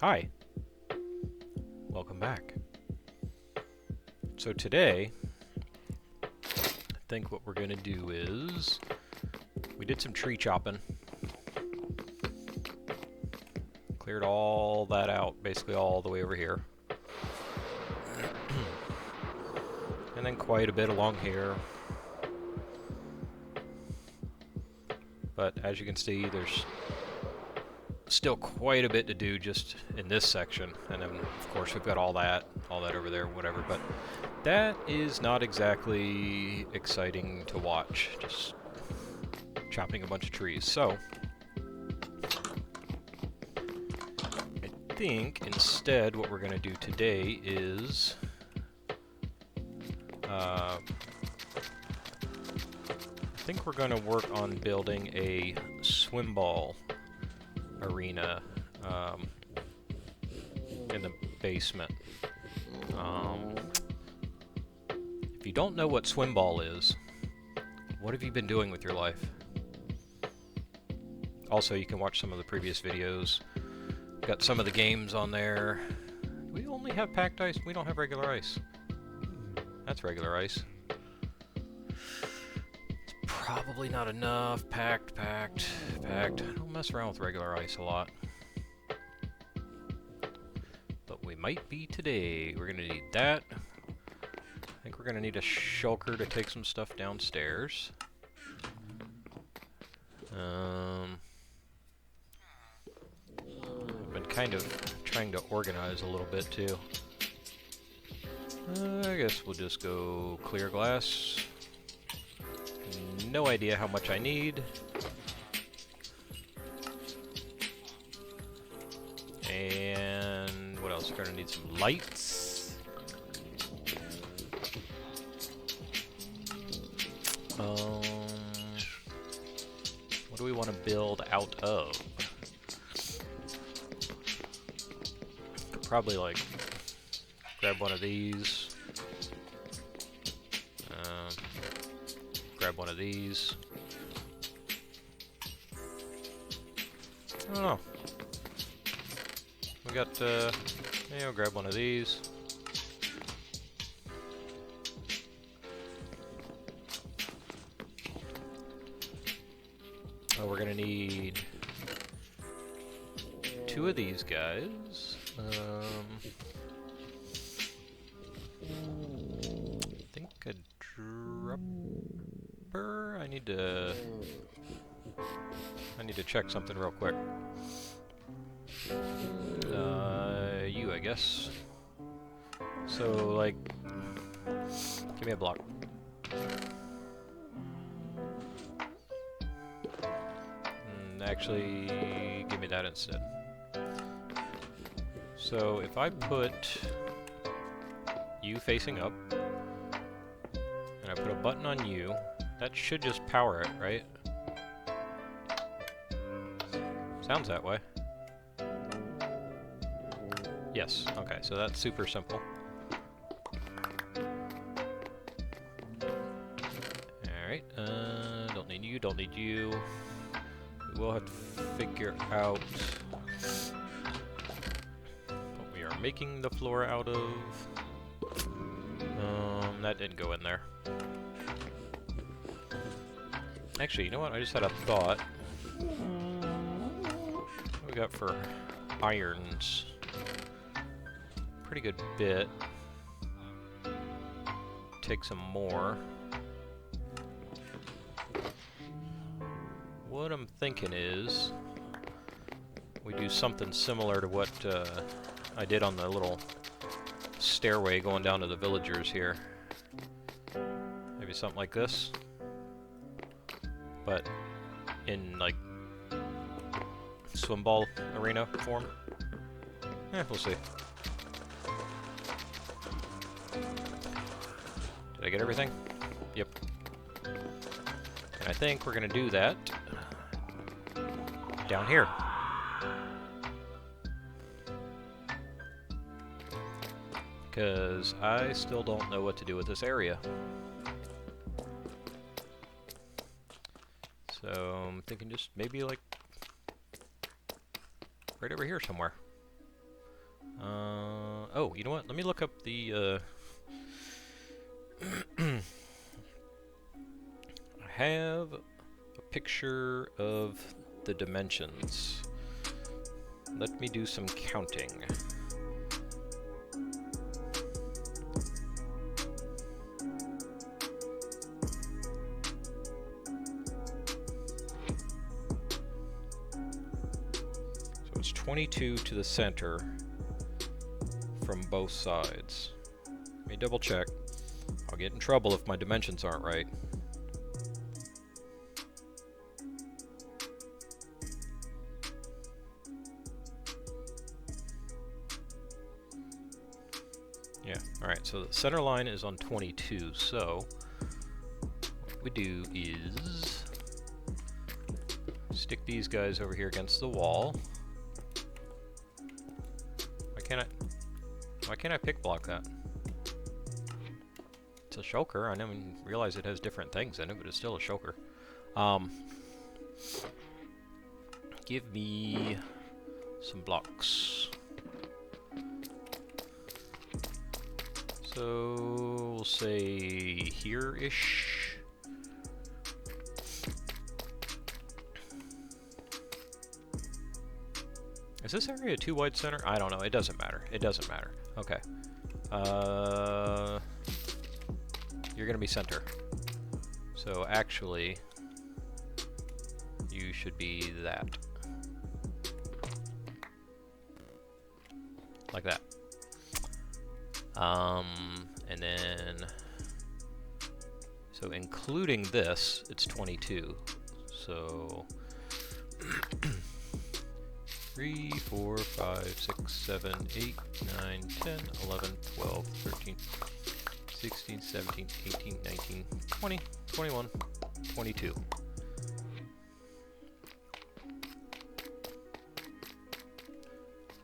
Hi, welcome back. So today, I think what we're going to do is, we did some tree chopping. Cleared all that out, basically all the way over here. And then quite a bit along here. But as you can see, there's still quite a bit to do just in this section. And then, of course, we've got all that over there, whatever. But that is not exactly exciting to watch, just chopping a bunch of trees. So, I think instead what we're going to do today is I think we're going to work on building a swimball arena in the basement. If you don't know what swimball is, what have you been doing with your life? Also, you can watch some of the previous videos. Got some of the games on there. We only have packed ice. We don't have regular ice. That's regular ice. It's probably not enough. Packed. I don't mess around with regular ice a lot. But we might be today. We're gonna need that. I think we're gonna need a shulker to take some stuff downstairs. I've been kind of trying to organize a little bit too. I guess we'll just go clear glass. No idea how much I need. And what else? We're gonna need some lights. What do we want to build out of? Could probably like grab one of these. Grab one of these. I don't know. We got, yeah, I'll grab one of these. Oh, we're gonna need two of these guys. I think a dropper. I need to check something real quick. You, I guess. So, like, give me a block. Actually, give me that instead. So, if I put you facing up, and I put a button on you, that should just power it, right? Sounds that way. Yes, okay, so that's super simple. Alright, don't need you, don't need you. We will have to figure out what we are making the floor out of. That didn't go in there. Actually, you know what? I just had a thought. What we got for irons? Pretty good bit. Take some more. What I'm thinking is we do something similar to what I did on the little stairway going down to the villagers here. Maybe something like this, but in like swimball arena form. Yeah, we'll see. Did I get everything? Yep. And I think we're gonna do that down here. Because I still don't know what to do with this area. So I'm thinking just maybe like right over here somewhere. Oh, you know what? Let me look up the, I have a picture of the dimensions. Let me do some counting. So it's 22 to the center from both sides. Let me double check. I'll get in trouble if my dimensions aren't right. Yeah, alright, so the center line is on 22, so what we do is stick these guys over here against the wall. Why can't I pick block that? It's a shulker. I didn't realize it has different things in it, but it's still a shulker. Give me some blocks. So we'll say here-ish. Is this area too wide center? I don't know. It doesn't matter. It doesn't matter. Okay. You're gonna be center. So actually, you should be that. Like that. And then, so including this, it's 22. So 3, 4, 5, 6, 7, 8, 9, 10, 11, 12, 13, 16, 17, 18, 19, 20, 21, 22.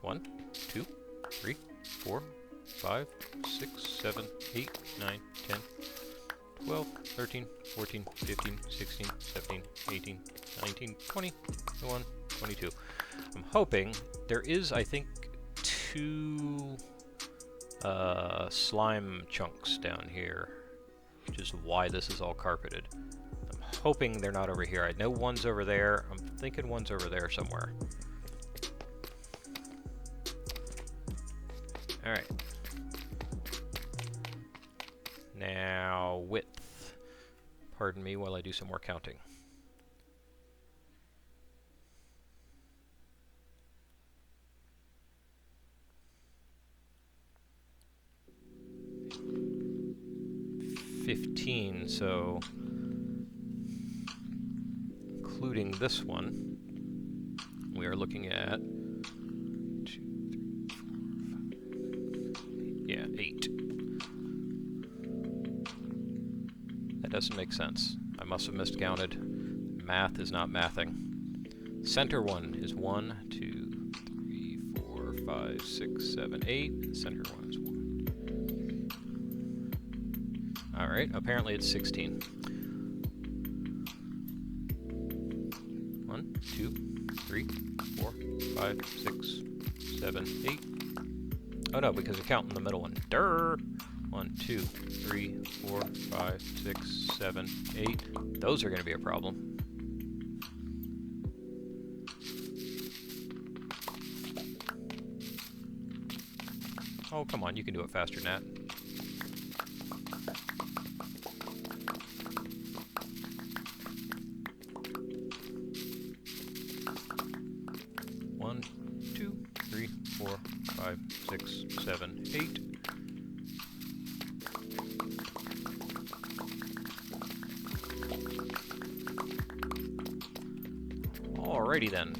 One, 2, 3, 4, 5, 6, 7, 8, 9, 10, 12, 13, 14, 15, 16, 17, 18, 19, 20, 21, 22. I'm hoping there is, I think, 2 slime chunks down here, which is why this is all carpeted. I'm hoping they're not over here. I know one's over there. I'm thinking one's over there somewhere. Alright. Now, width. Pardon me while I do some more counting. So including this one, we are looking at 2, 3, 4, 5, 8. That doesn't make sense. I must have miscounted. Math is not mathing. Center one is 1, 2, 3, 4, 5, 6, 7, 8. Center one is 1. Alright, apparently it's 16. 1, 2, 3, 4, 5, 6, 7, 8. Oh no, because you're counting the middle one. Durr! 1, 2, 3, 4, 5, 6, 7, 8. Those are going to be a problem. Oh, come on, you can do it faster than that. One, 2, 3, 4, 5, 6, 7, 8. Alrighty then.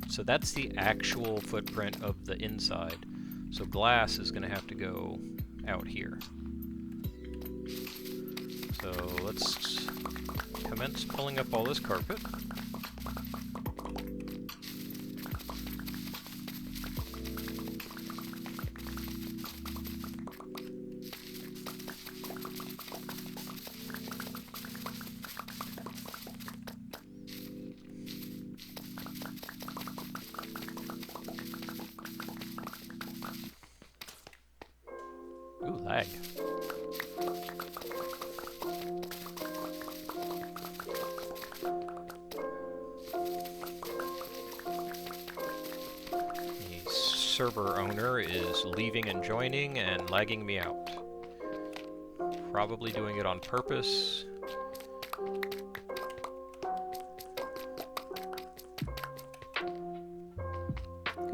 So that's the actual footprint of the inside. So glass is going to have to go out here. So let's commence pulling up all this carpet. lag. The server owner is leaving and joining and lagging me out. Probably doing it on purpose.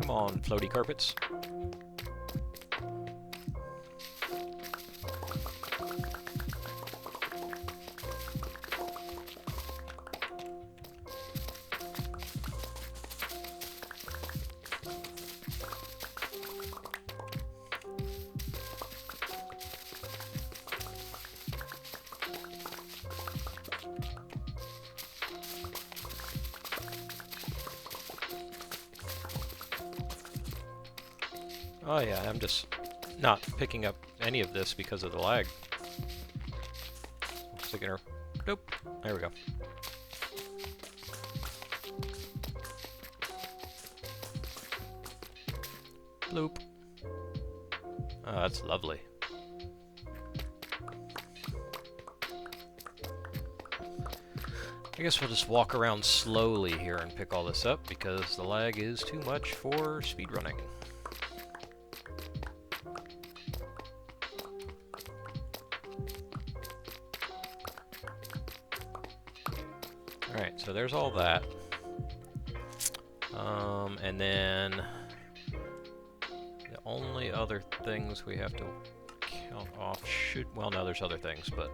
Come on, floaty carpets. Oh yeah, I'm just not picking up any of this because of the lag. Sticking her. Nope. There we go. Bloop. Oh, that's lovely. I guess we'll just walk around slowly here and pick all this up because the lag is too much for speedrunning. Alright, so there's all that. And then the only other things we have to count off should... Well, no, there's other things, but...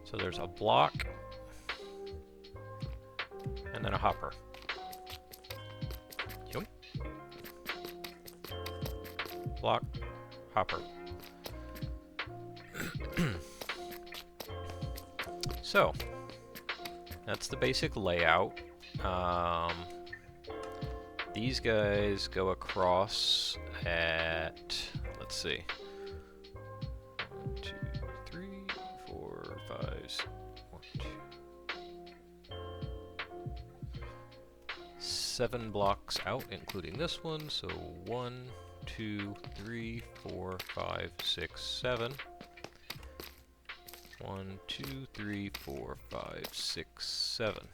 So there's a block, and then a hopper. Yoink. Block, hopper. So, that's the basic layout. These guys go across at, let's see, 1, 2, 3, 4, 5, 1, 2, 7 blocks out, including this one. So 1, 2, 3, 4, 5, 6, 7. 1, 2, 3, 4, 5, 6, 7.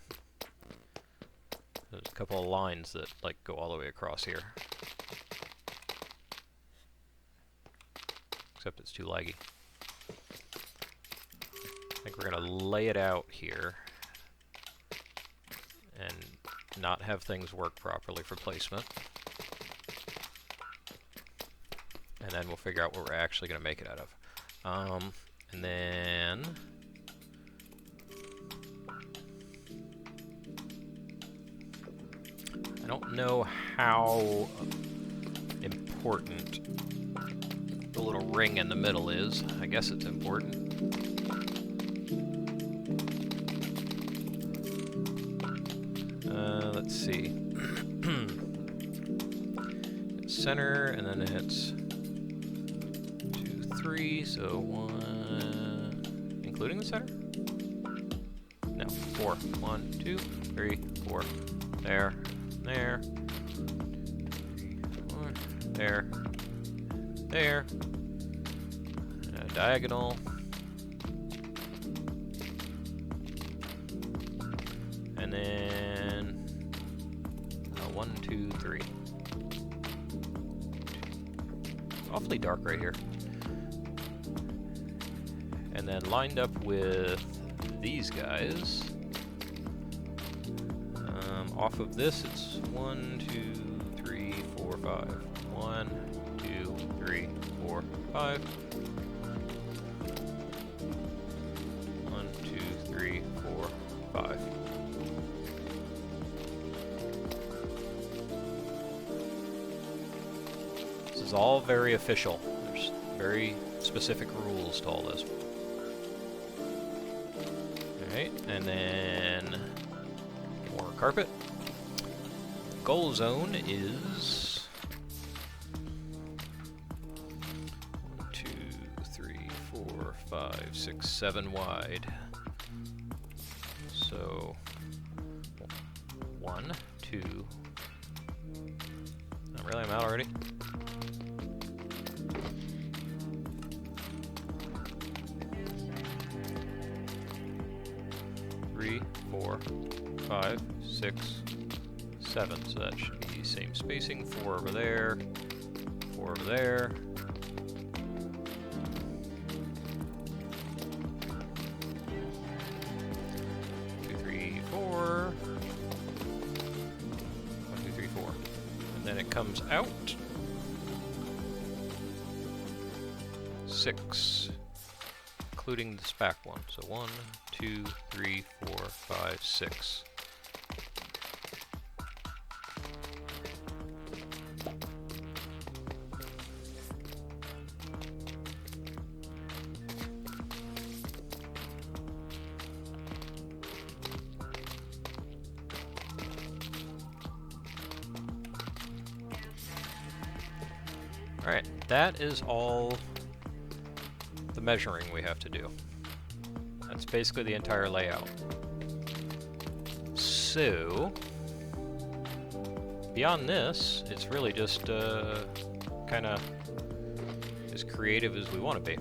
There's a couple of lines that like go all the way across here. Except it's too laggy. I think we're gonna lay it out here and not have things work properly for placement. And then we'll figure out what we're actually gonna make it out of. And then I don't know how important the little ring in the middle is. I guess it's important. Let's see. Center, and then it's 2, 3, so 1, including the center? No, 4. 1, 2, 3, 4. There, there. 3, 4, there, there. Diagonal. And then 1, 2, 3. Awfully dark right here. And then lined up with these guys. Off of this, it's 1, 2, 3, 4, 5. 1, 2, 3, 4, 5. 1, 2, 3, 4, 5. This is all very official. There's very specific rules to all this. Alright, and then more carpet. Goal zone is 1, 2, 3, 4, 5, 6, 7 wide. So 1, 2. Not really, I'm already? Three, 4, 5, 6, 7. So that should be same spacing. 4 over there. 4 over there. Comes out 6, including this back one. So 1, 2, 3, 4, 5, 6. Alright, that is all the measuring we have to do. That's basically the entire layout. So, beyond this, it's really just kind of as creative as we want to be.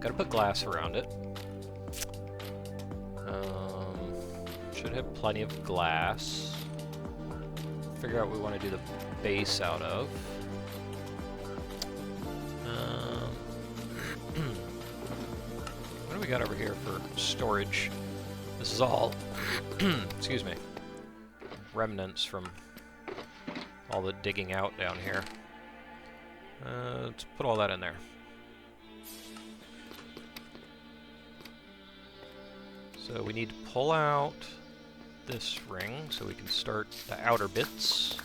Gotta put glass around it. Should have plenty of glass. Figure out what we want to do the base out of. What do we got over here for storage? This is all, excuse me, remnants from all the digging out down here. Let's put all that in there. So we need to pull out this ring so we can start the outer bits.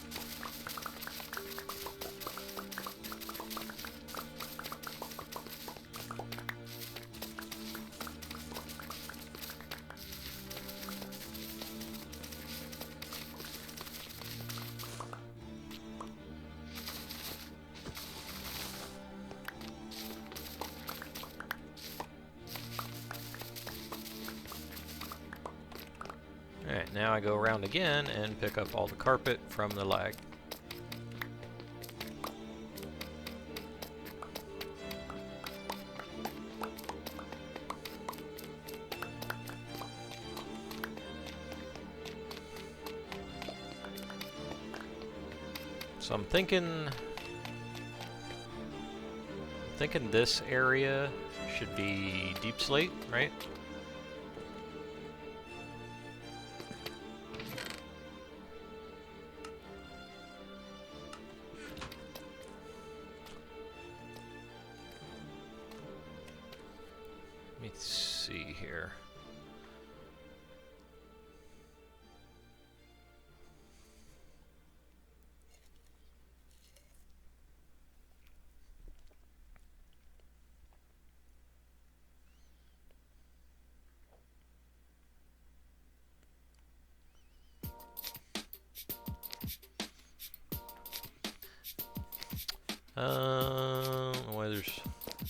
Alright, now I go around again and pick up all the carpet from the lag. So I'm thinking this area should be deep slate, right? Let me see here.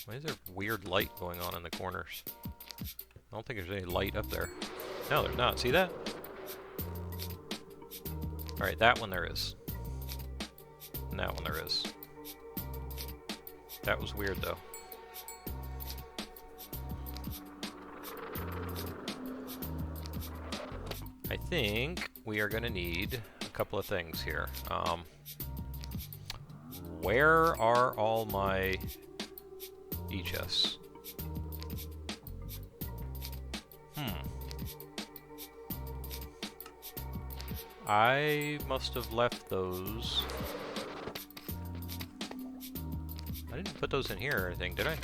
Why is there weird light going on in the corners? I don't think there's any light up there. No, there's not. See that? Alright, that one there is. And that one there is. That was weird, though. I think we are going to need a couple of things here. Where are all my e-chests? I must have left those. I didn't put those in here or anything, did I?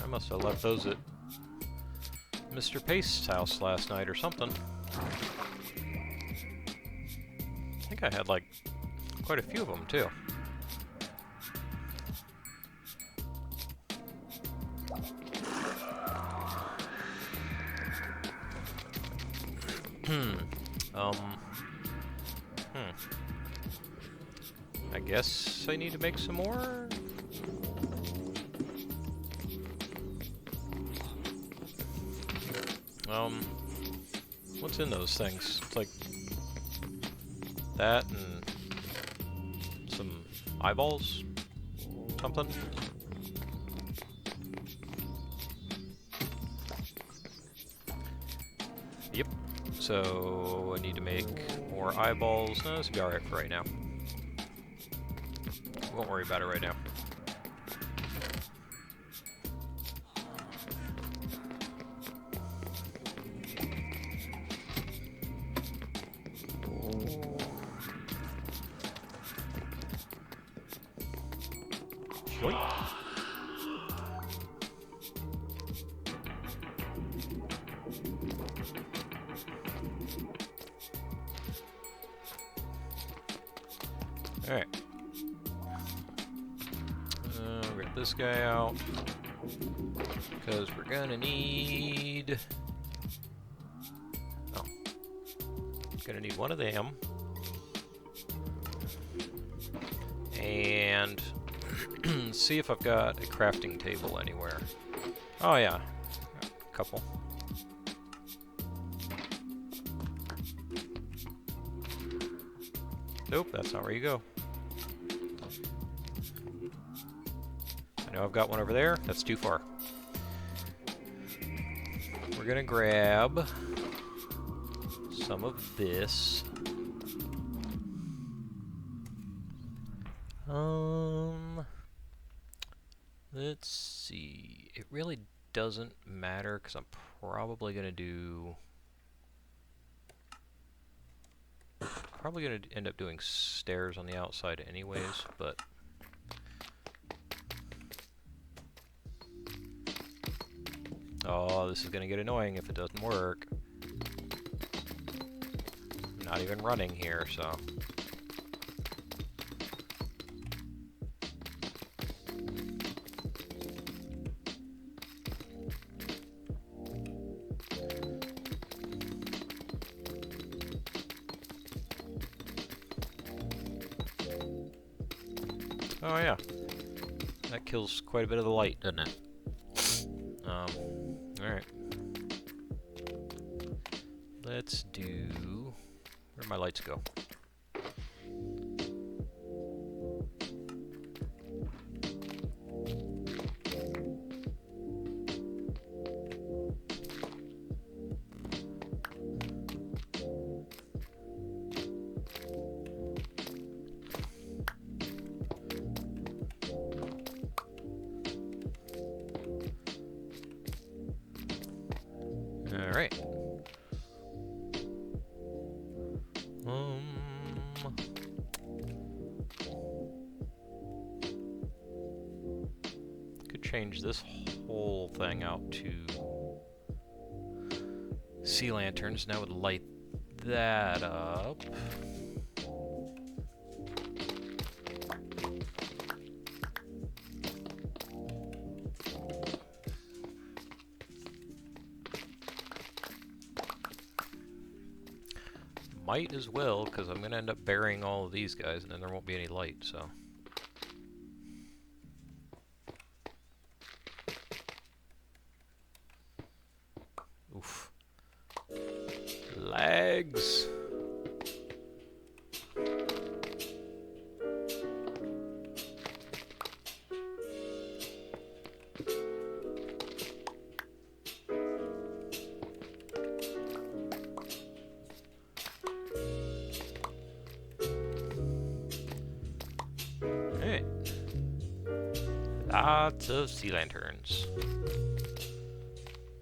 I must have left those at Mr. Pace's house last night or something. I think I had like quite a few of them too. I guess I need to make some more. What's in those things? It's like That and some eyeballs, something. Yep. So I need to make more eyeballs. No, this will be alright for right now. Won't worry about it right now. Alright. Get this guy out. Because we're gonna need... Oh. Gonna need one of them. And... see if I've got a crafting table anywhere. Oh yeah. A couple. Nope, that's not where you go. I know I've got one over there. That's too far. We're gonna grab some of this. Let's see. It really doesn't matter because I'm probably gonna do... Probably gonna end up doing stairs on the outside anyways, but... Oh, this is gonna get annoying if it doesn't work. I'm not even running here, so... Oh yeah, that kills quite a bit of the light, doesn't it? Alright. Let's do... Where'd my lights go? Alright. Could change this whole thing out to sea lanterns. Now would light that up. Might as well, because I'm going to end up burying all of these guys and then there won't be any light, so... Oof. Lags! Lots of sea lanterns.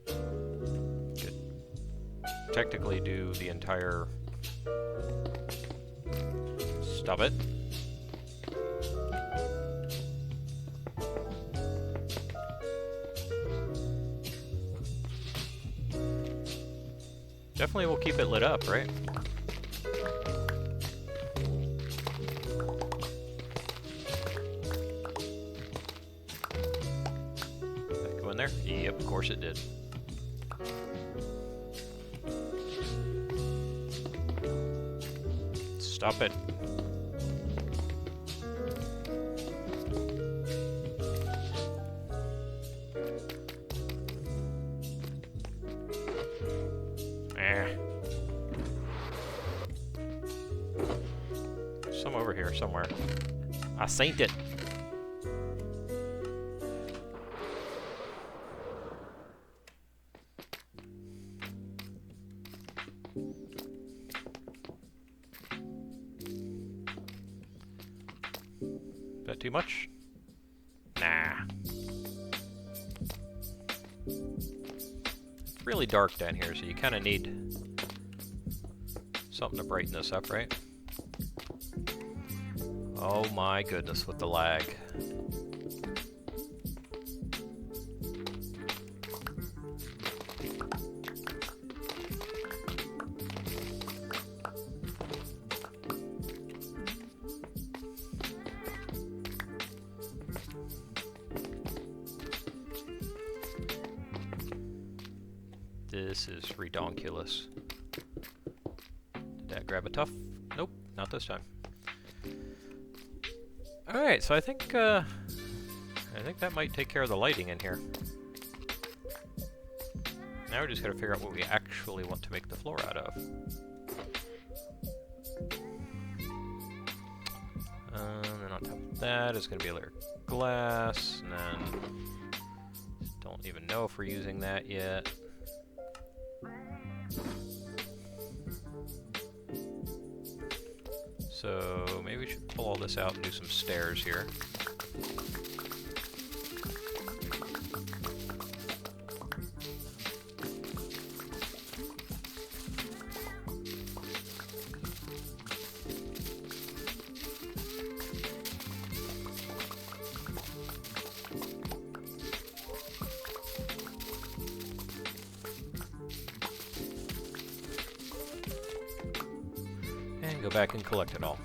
Could technically do the entire... Stop it. Definitely will keep it lit up, right? There? Yep, of course it did. Stop it. some over here somewhere. I seen it. Is that too much? Nah. It's really dark down here, so you kind of need something to brighten this up, right? Oh my goodness, with the lag. This is redonkulous. Did that grab a tough? Nope, not this time. Alright, so I think that might take care of the lighting in here. Now we just gotta figure out what we actually want to make the floor out of. And on top of that is gonna be a layer of glass, and then don't even know if we're using that yet. So maybe we should pull all this out and do some stairs here. And go back and collect it all.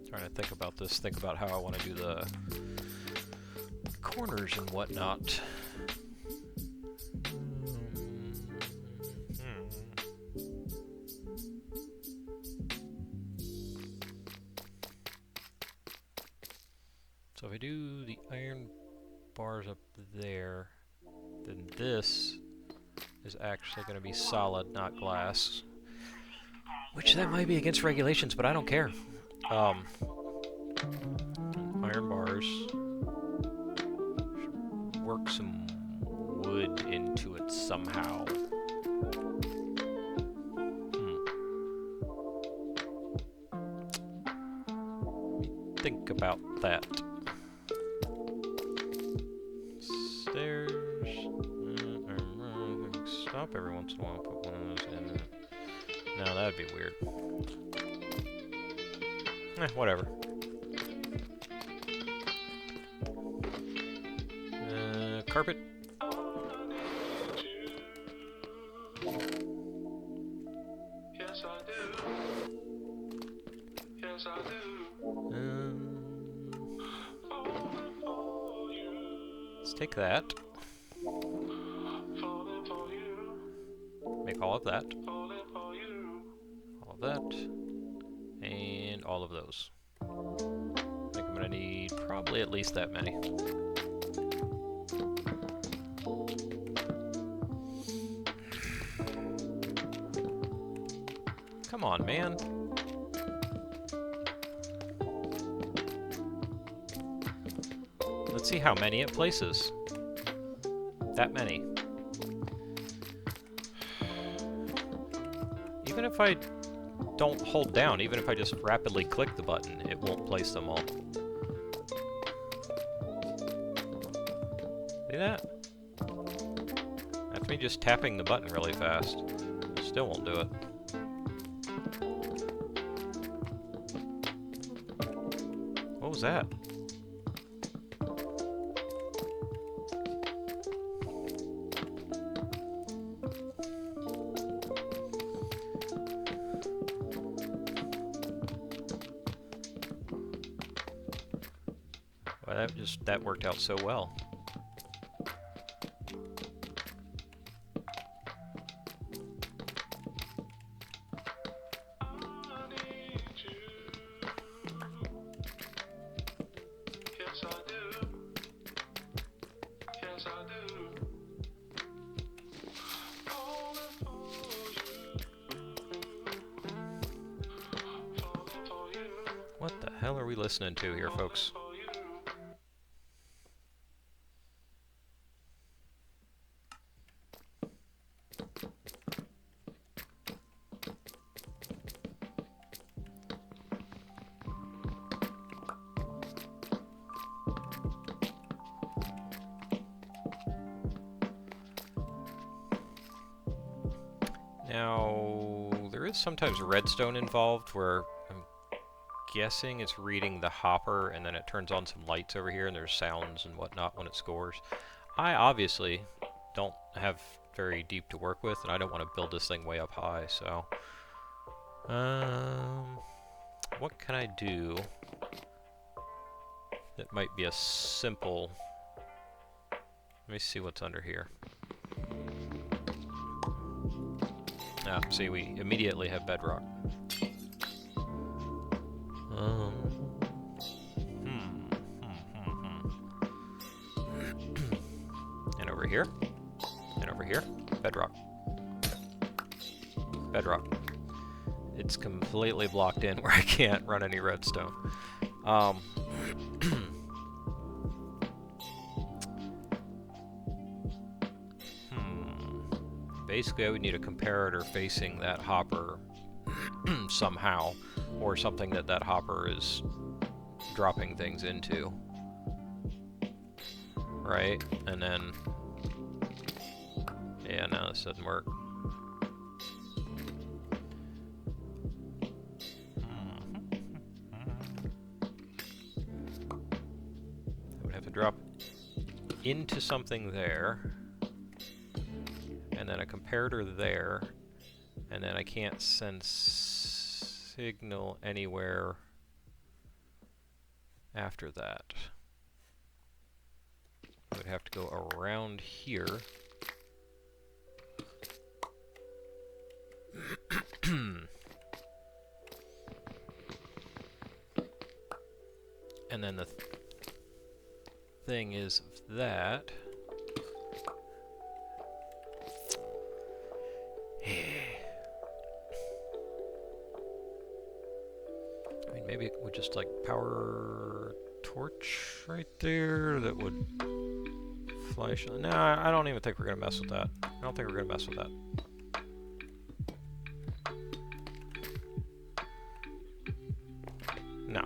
Trying to think about this, think about how I want to do the corners and whatnot. So if I do the iron bars up there, then this is actually going to be solid, not glass. Which that might be against regulations, but I don't care. Iron bars. Work some wood into it somehow. Let me think about that. Stairs. Stop every once in a while and put one of those in. No, that'd be weird. Whatever. Carpet. Yes, I do. Yes, I do. Let's take that. Make all of that. All of that. And all of those. I think I'm gonna need probably at least that many. Come on, man. Let's see how many it places. That many. Even if I don't hold down, even if I just rapidly click the button, it won't place them all. See that? That's me just tapping the button really fast. Still won't do it. What was that? Well, that worked out so well. What the hell are we listening to here, folks? Now, there is sometimes redstone involved where I'm guessing it's reading the hopper and then it turns on some lights over here and there's sounds and whatnot when it scores. I obviously don't have very deep to work with and I don't want to build this thing way up high, so what can I do that might be a simple... Let me see what's under here. Ah, see, we immediately have bedrock. And over here. And over here. Bedrock. Bedrock. It's completely blocked in where I can't run any redstone. Basically, I would need a comparator facing that hopper somehow, or something that that hopper is dropping things into. Right? And then... Yeah, no, this doesn't work. I would have to drop into something there. And then a comparator there, and then I can't send signal anywhere after that. I would have to go around here. And then the thing is that... I mean, maybe it would just like power torch right there that would flash. No, I don't even think we're gonna mess with that. I don't think we're gonna mess with that. No.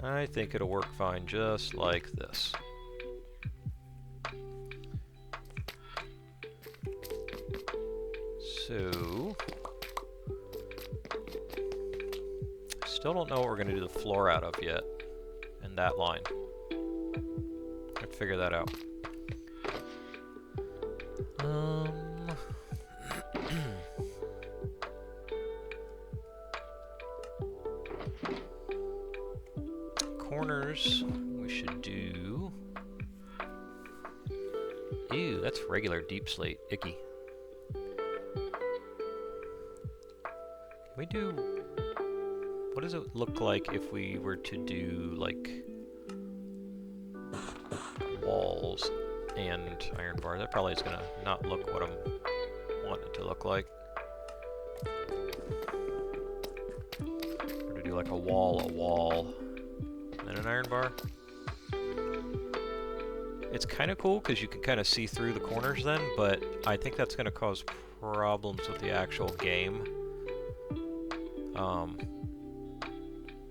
I think it'll work fine just like this. So, still don't know what we're going to do the floor out of yet, in that line. I'd figure that out. Corners, we should do... Ew, that's regular deep slate. Icky. We do... What does it look like if we were to do, like, walls and iron bar? That probably is gonna not look what I'm wanting it to look like. Or to do like a wall, and then an iron bar. It's kind of cool because you can kind of see through the corners then, but I think that's gonna cause problems with the actual game.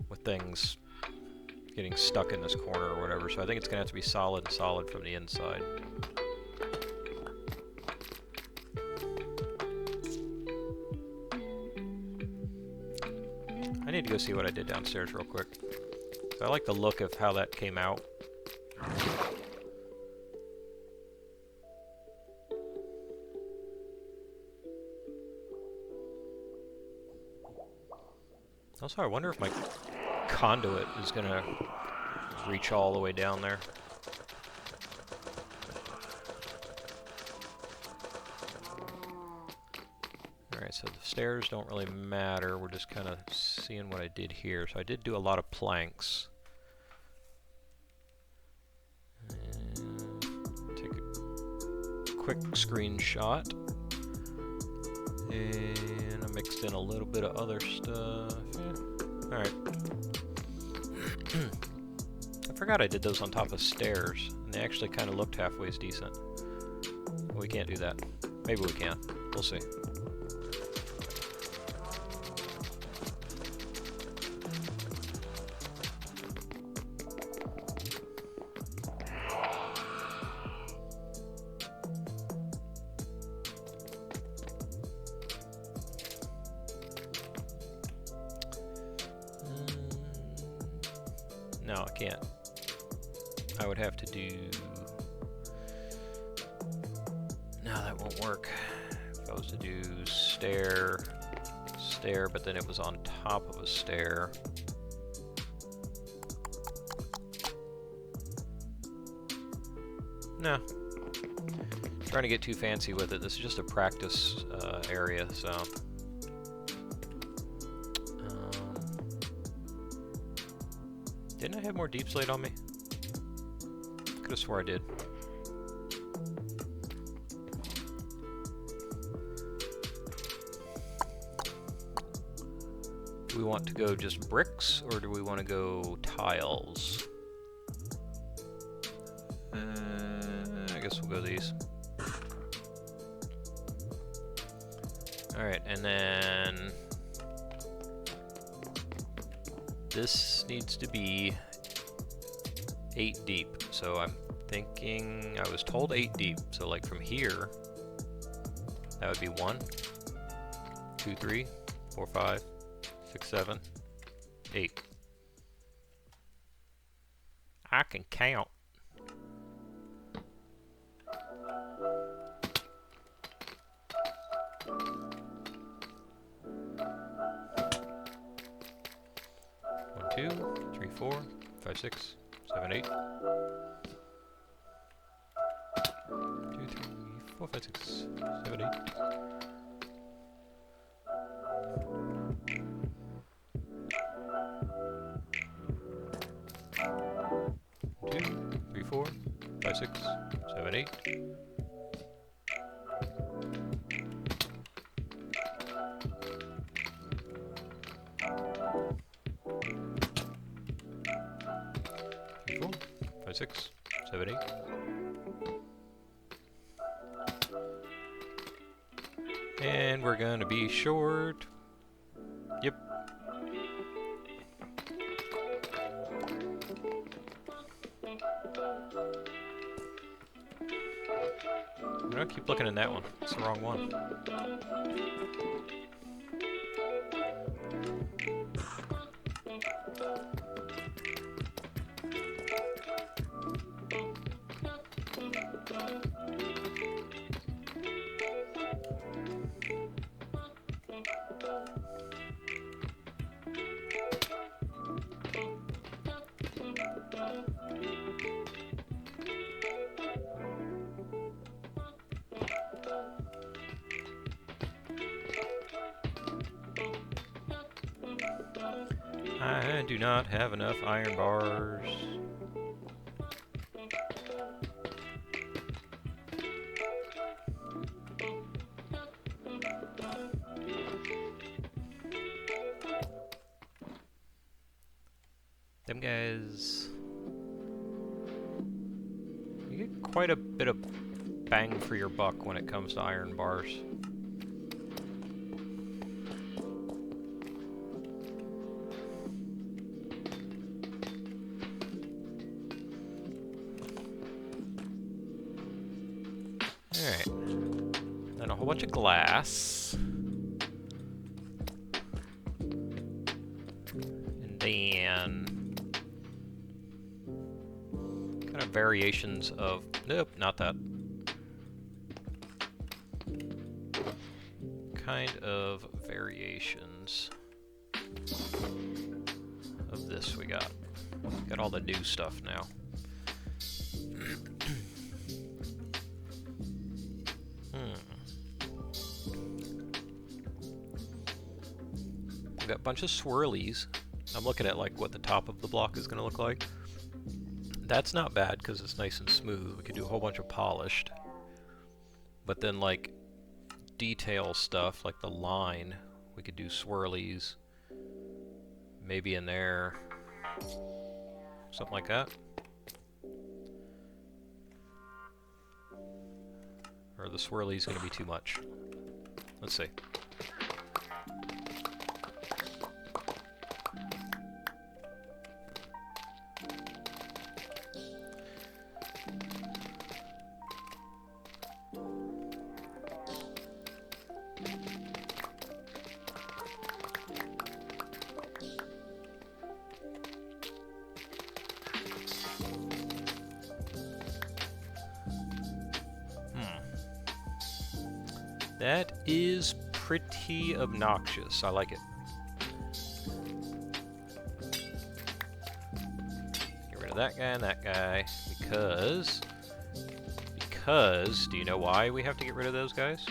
With things getting stuck in this corner or whatever, so I think it's gonna have to be solid from the inside. I need to go see what I did downstairs real quick. I like the look of how that came out. Also, I wonder if my conduit is gonna reach all the way down there. Alright, so the stairs don't really matter. We're just kind of seeing what I did here. So I did do a lot of planks. And take a quick screenshot. And I mixed in a little bit of other stuff. Yeah. Alright. I forgot I did those on top of stairs, and they actually kind of looked halfway decent. But we can't do that. Maybe we can. We'll see. No, I can't. I would have to do... No, that won't work. If I was to do stair, stair, but then it was on top of a stair. No. Trying to get too fancy with it. This is just a practice area, so... Didn't I have more deep slate on me? Could have swore I did. Do we want to go just bricks, or do we want to go tiles? I guess we'll go these. Alright, and then... this needs to be 8 deep, so I'm thinking, I was told 8 deep, so like from here, that would be 1, 2, 3, 4, 5, 6, 7, 8. I can count. Two, 3, 4, 5, 6, 7, 8. 2, 3, 4, 5, 6, 7, 8. 2, 3, 4, 5, 6, 7, 8. 4, 5, 6, 7, 8. And we're gonna be short. Yep. I don't keep looking in that one. It's the wrong one. I do not have enough iron bars. Them guys... you get quite a bit of bang for your buck when it comes to iron bars. Alright. Then a whole bunch of glass. And then... kind of variations of... nope, not that. Kind of variations of this we got. Got all the new stuff now. Got a bunch of swirlies. I'm looking at like what the top of the block is going to look like. That's not bad because it's nice and smooth. We could do a whole bunch of polished. But then, like, detail stuff, like the line, we could do swirlies. Maybe in there. Something like that. Or the swirly's going to be too much. Let's see. That is pretty obnoxious. I like it. Get rid of that guy and that guy because do you know why we have to get rid of those guys?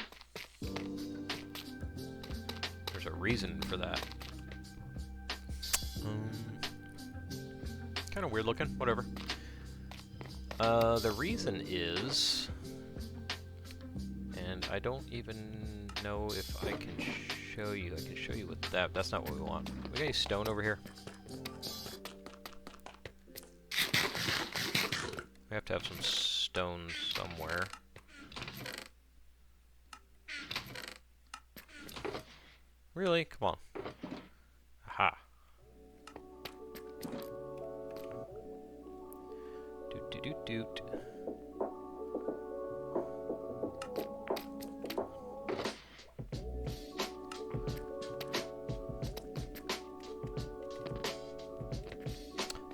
There's a reason for that. Kind of weird looking, whatever. The reason is, and I don't even know if I can show you. I can show you with that. That's not what we want. We got any stone over here? We have to have some stone somewhere. Really? Come on. Aha. Doot doot doot doot.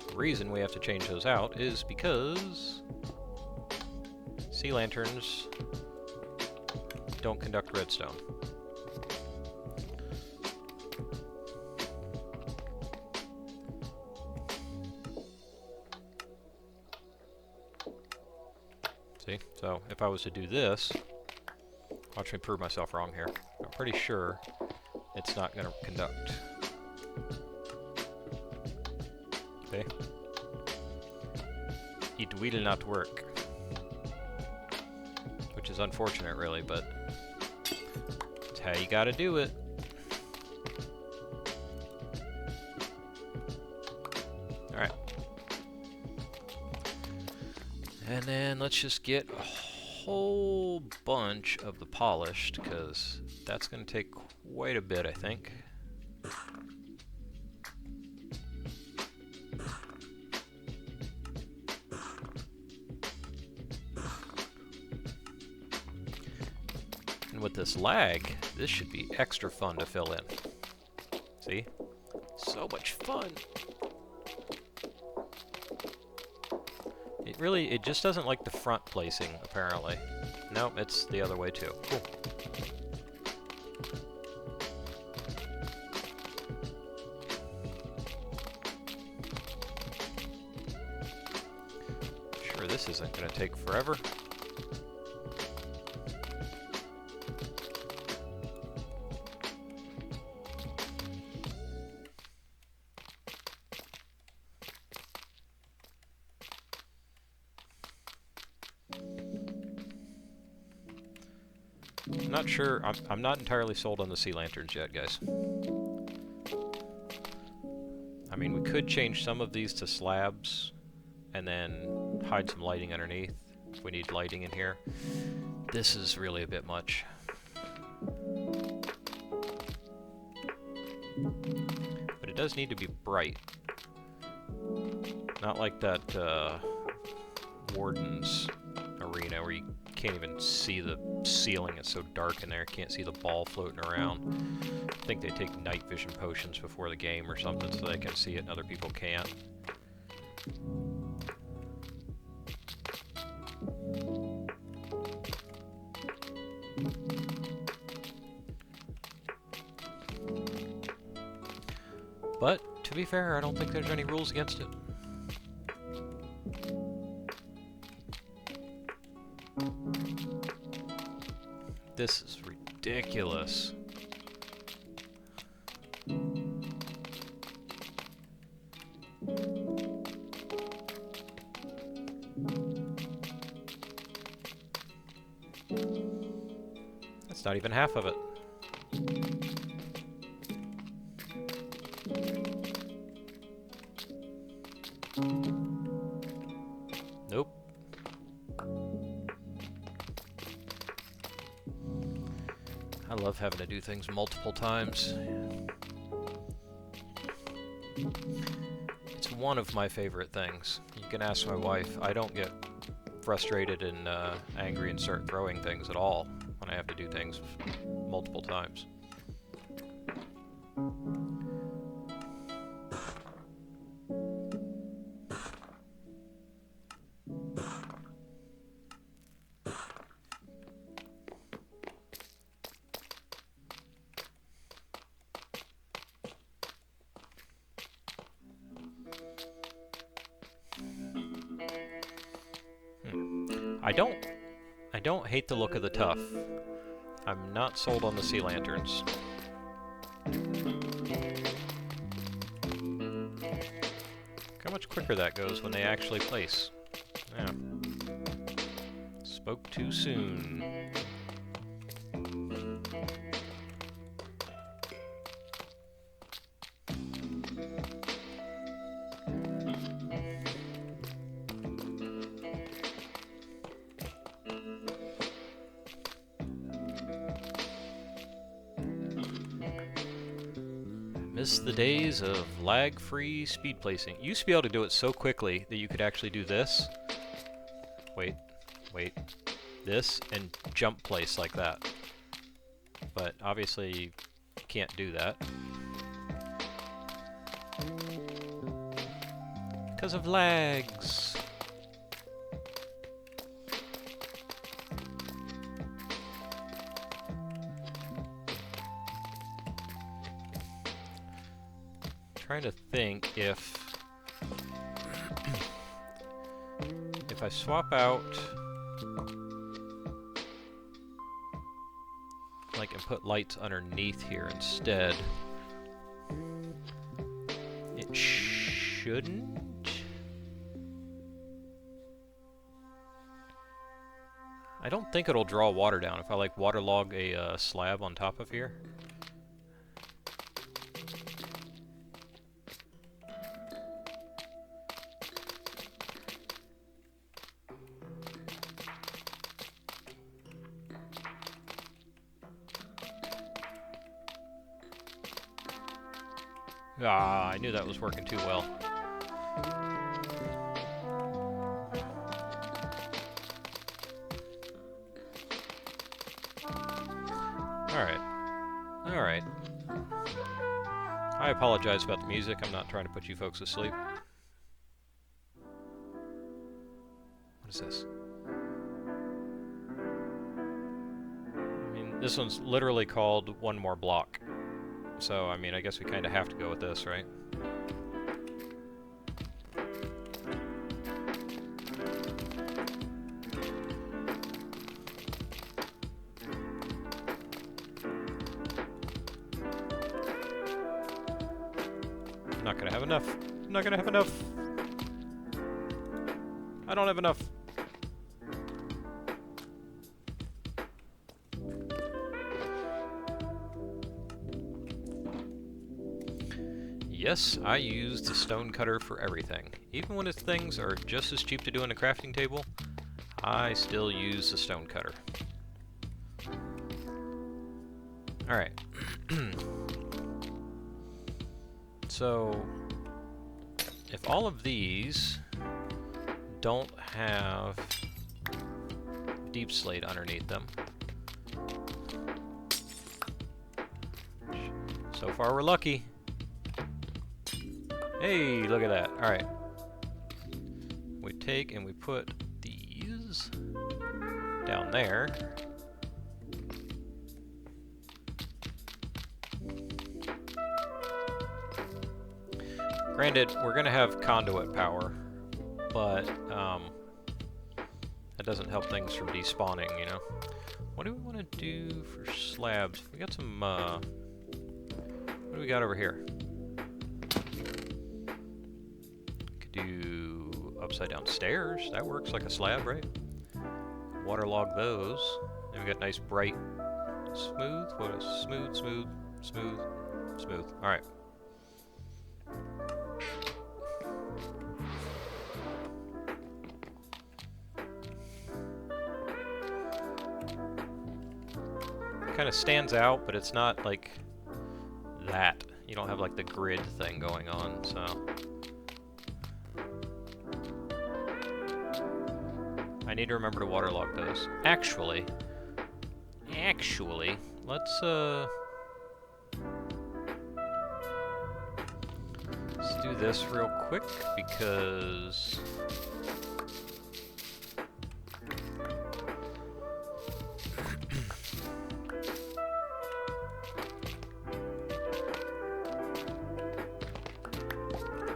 The reason we have to change those out is because sea lanterns don't conduct redstone. See? So if I was to do this, watch me prove myself wrong here. I'm pretty sure it's not going to conduct. Okay. It will not work. Which is unfortunate, really, but it's how you gotta do it. Alright. And then let's just get a whole bunch of the polished, because that's gonna take quite a bit, I think. And with this lag, this should be extra fun to fill in. See? So much fun! It just doesn't like the front placing, apparently. Nope, it's the other way too. Cool. Sure, this isn't gonna take forever. I'm not sure. I'm not entirely sold on the sea lanterns yet, guys. I mean, we could change some of these to slabs and then hide some lighting underneath if we need lighting in here. This is really a bit much. But it does need to be bright. Not like that Warden's arena where you can't even see the ceiling. It's so dark in there. Can't see the ball floating around. I think they take night vision potions before the game or something so they can see it and other people can't. But, to be fair, I don't think there's any rules against it. This is ridiculous. That's not even half of it. Nope. I love having to do things multiple times. It's one of my favorite things. You can ask my wife. I don't get frustrated and angry and start throwing things at all when I have to do things multiple times. I don't hate the look of the tuff. I'm not sold on the sea lanterns. Look how much quicker that goes when they actually place. Yeah. Spoke too soon. Miss the days of lag-free speed placing. You used to be able to do it so quickly that you could actually do this. Wait. This, and jump place like that. But obviously you can't do that. Because of lags. Trying to think if I swap out like and put lights underneath here instead, it shouldn't. I don't think it'll draw water down if I like waterlog a slab on top of here. Ah, I knew that was working too well. Alright. I apologize about the music. I'm not trying to put you folks to sleep. What is this? I mean, this one's literally called One More Block. So, I mean, I guess we kind of have to go with this, right? I'm not gonna have enough. I'm not gonna have enough. I don't have enough. Yes, I use the stone cutter for everything. Even when things are just as cheap to do on a crafting table, I still use the stone cutter. Alright. So, if all of these don't have deep slate underneath them, so far we're lucky. Hey, look at that. Alright. We take and we put these down there. Granted, we're going to have conduit power, but that doesn't help things from despawning, you know. What do we want to do for slabs? We got some, what do we got over here? Do upside down stairs. That works like a slab, right? Waterlog those. And we got nice bright Smooth? What is smooth, smooth, smooth, smooth. Alright. Kind of stands out, but it's not like that. You don't have like the grid thing going on, so. I need to remember to waterlog those. Actually, let's do this real quick because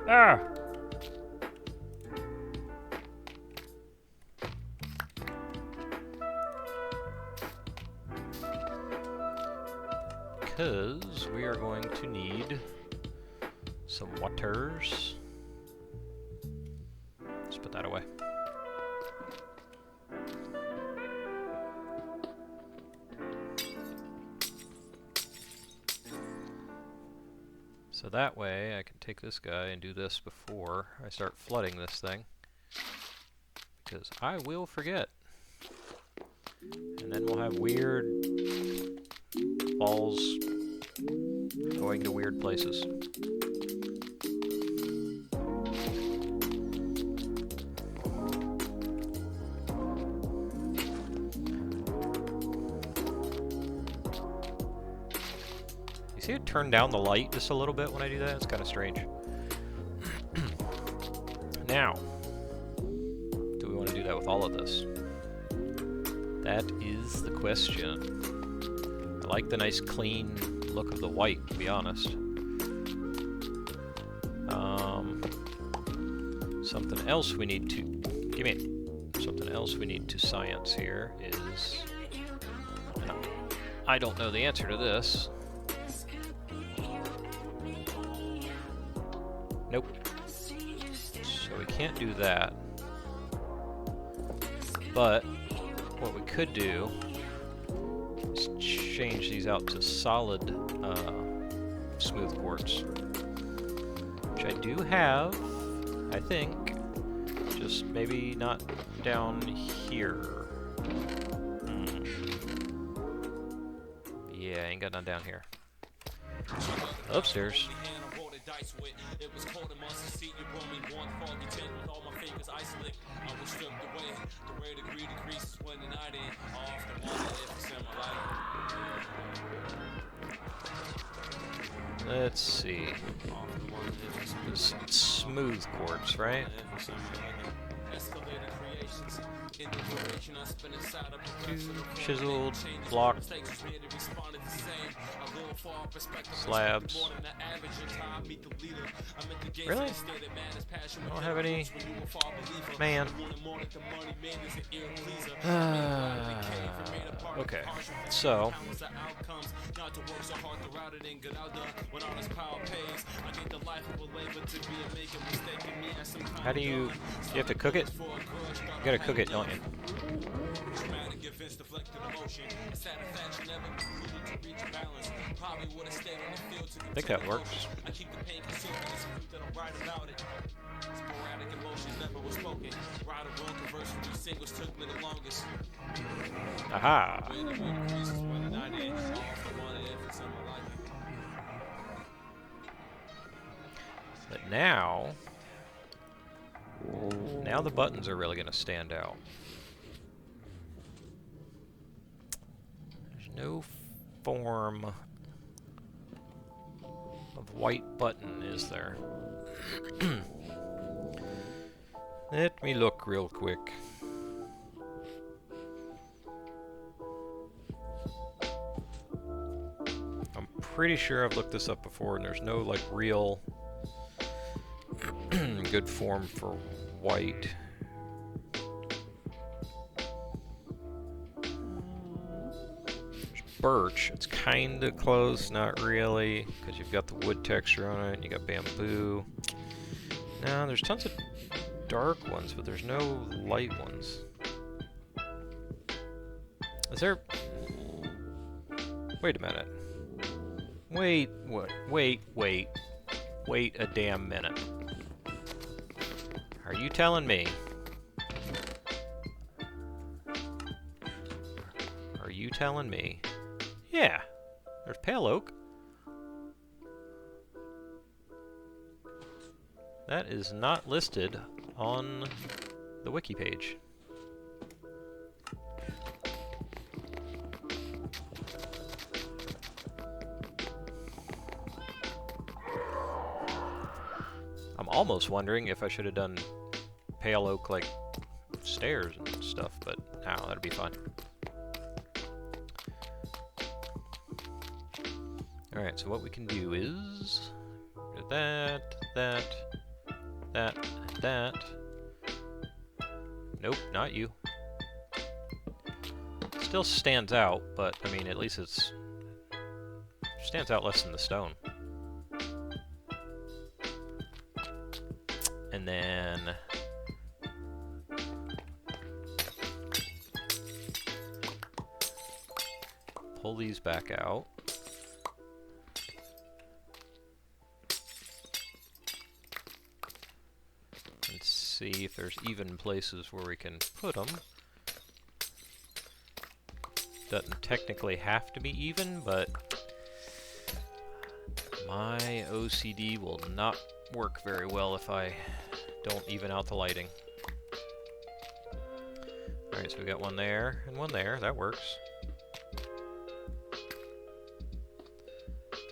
ah! Because we are going to need some waters. Let's put that away. So that way I can take this guy and do this before I start flooding this thing. Because I will forget. And then we'll have weird balls going to weird places. You see it turn down the light just a little bit when I do that? It's kind of strange. Now, do we want to do that with all of this? That is the question. I like the nice clean look of the white, to be honest. Something else we need to... Something else we need to science here is... I don't know the answer to this. Nope. So we can't do that. But what we could do is change these out to solid smooth quartz, which I do have, I think, just maybe not down here. Yeah, ain't got none down here. Upstairs. It was cold in months to see you roaming one foggy tent with all my fingers isolate. I was stripped away. The rate of greed decreases when the night in. Off the one that my life. Let's see. This smooth quartz, right? Chiseled block slabs. Really? I don't have any. Man. Okay, so how do you have to cook it? You gotta cook it, don't you? I think that works. Aha! But now the buttons are really going to stand out. There's no form of white button, is there? Let me look real quick. I'm pretty sure I've looked this up before, and there's no like real good form for white. Birch, it's kind of close, not really, because you've got the wood texture on it, and you got bamboo. No, there's tons of dark ones, but there's no light ones. Is there... Wait a minute. Wait a damn minute. Are you telling me? Are you telling me? Yeah, there's pale oak. That is not listed on the wiki page. I'm almost wondering if I should have done pale oak like stairs and stuff, but no, that'd be fine. Alright, so what we can do is that. Nope, not you. Still stands out, but I mean, at least it's stands out less than the stone. And then pull these back out. And see if there's even places where we can put them. Doesn't technically have to be even, but my OCD will not work very well if I don't even out the lighting. Alright, so we got one there and one there. That works.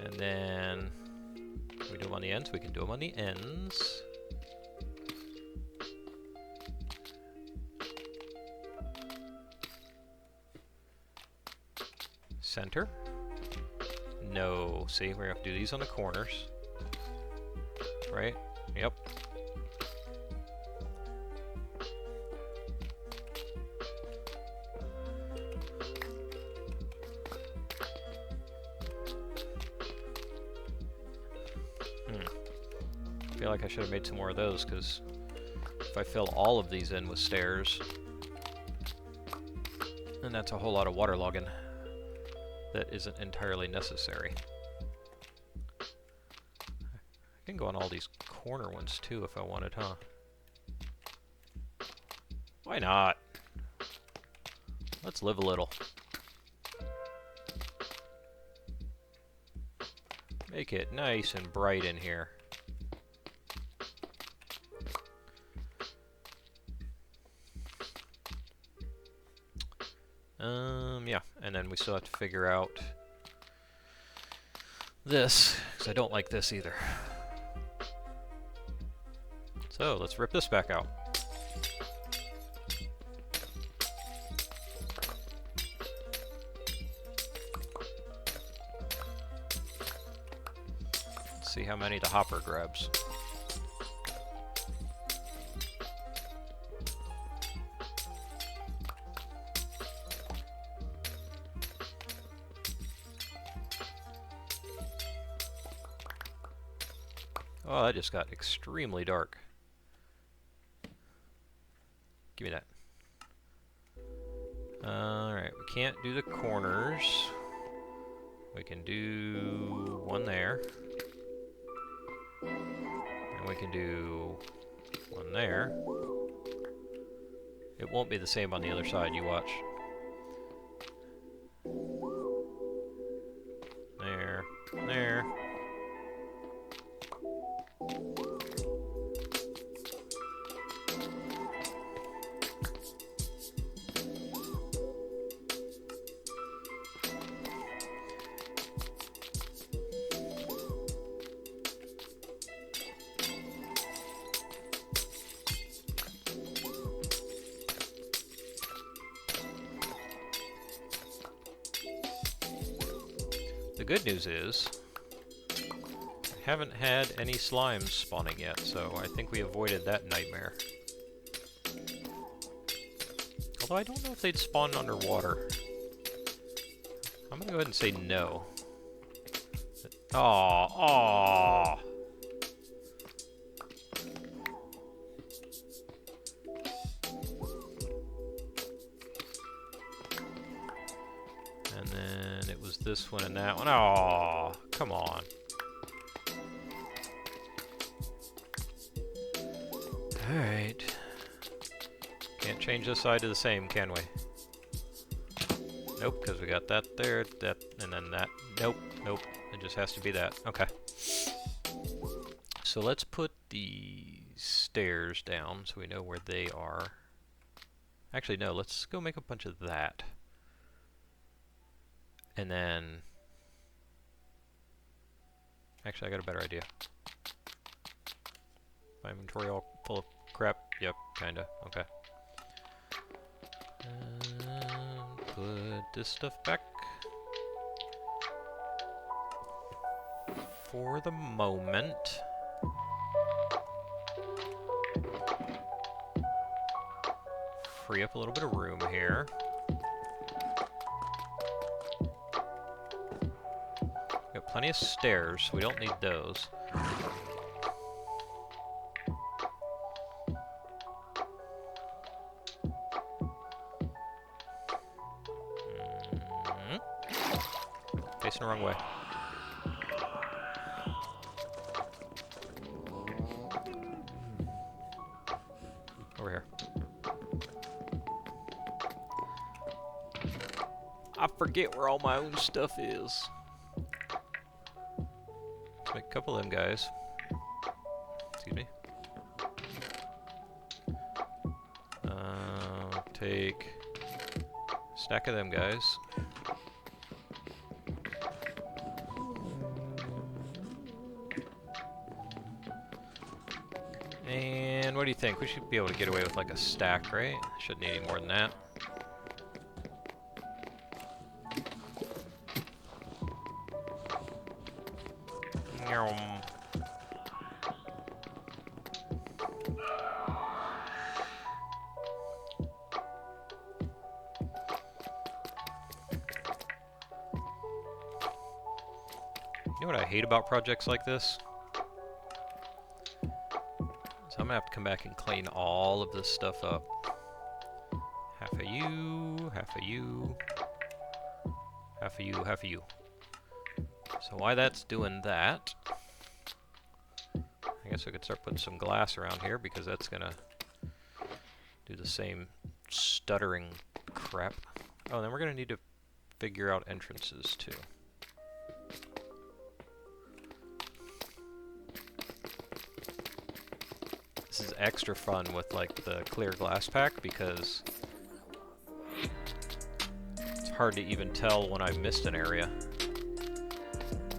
And then we do them on the ends. We can do them on the ends. Center. No. See, we're going to have to do these on the corners. Right? Yep. I feel like I should have made some more of those, because if I fill all of these in with stairs, then that's a whole lot of waterlogging that isn't entirely necessary. I can go on all these corner ones too if I wanted, huh? Why not? Let's live a little. Make it nice and bright in here. Yeah, and then we still have to figure out this, because I don't like this either. So, let's rip this back out. Let's see how many the hopper grabs. Oh, that just got extremely dark. Give me that. Alright, we can't do the corners. We can do one there. And we can do one there. It won't be the same on the other side, you watch. There, there. The good news is, I haven't had any slimes spawning yet, so I think we avoided that nightmare. Although I don't know if they'd spawn underwater. I'm gonna go ahead and say no. Aww. And then it was this one and that one. Oh, come on. Alright. Can't change this side to the same, can we? Nope, because we got that there, that, and then that. Nope, nope. It just has to be that. Okay. So let's put the stairs down so we know where they are. Actually, no, let's go make a bunch of that. And then... Actually, I got a better idea. My inventory all full of crap? Yep, kinda. Okay. Put this stuff back. For the moment. Free up a little bit of room here. Got plenty of stairs, so we don't need those. Facing the wrong way. Over here. I forget where all my own stuff is. Let's make a couple of them guys. Excuse me. Take a stack of them guys. And what do you think? We should be able to get away with like a stack, right? Shouldn't need any more than that. You know what I hate about projects like this? So I'm gonna have to come back and clean all of this stuff up. Half of you, half of you, half of you, half of you. So while that's doing that, I guess I could start putting some glass around here because that's gonna do the same stuttering crap. Oh, and then we're gonna need to figure out entrances too. This is extra fun with like the clear glass pack because it's hard to even tell when I've missed an area,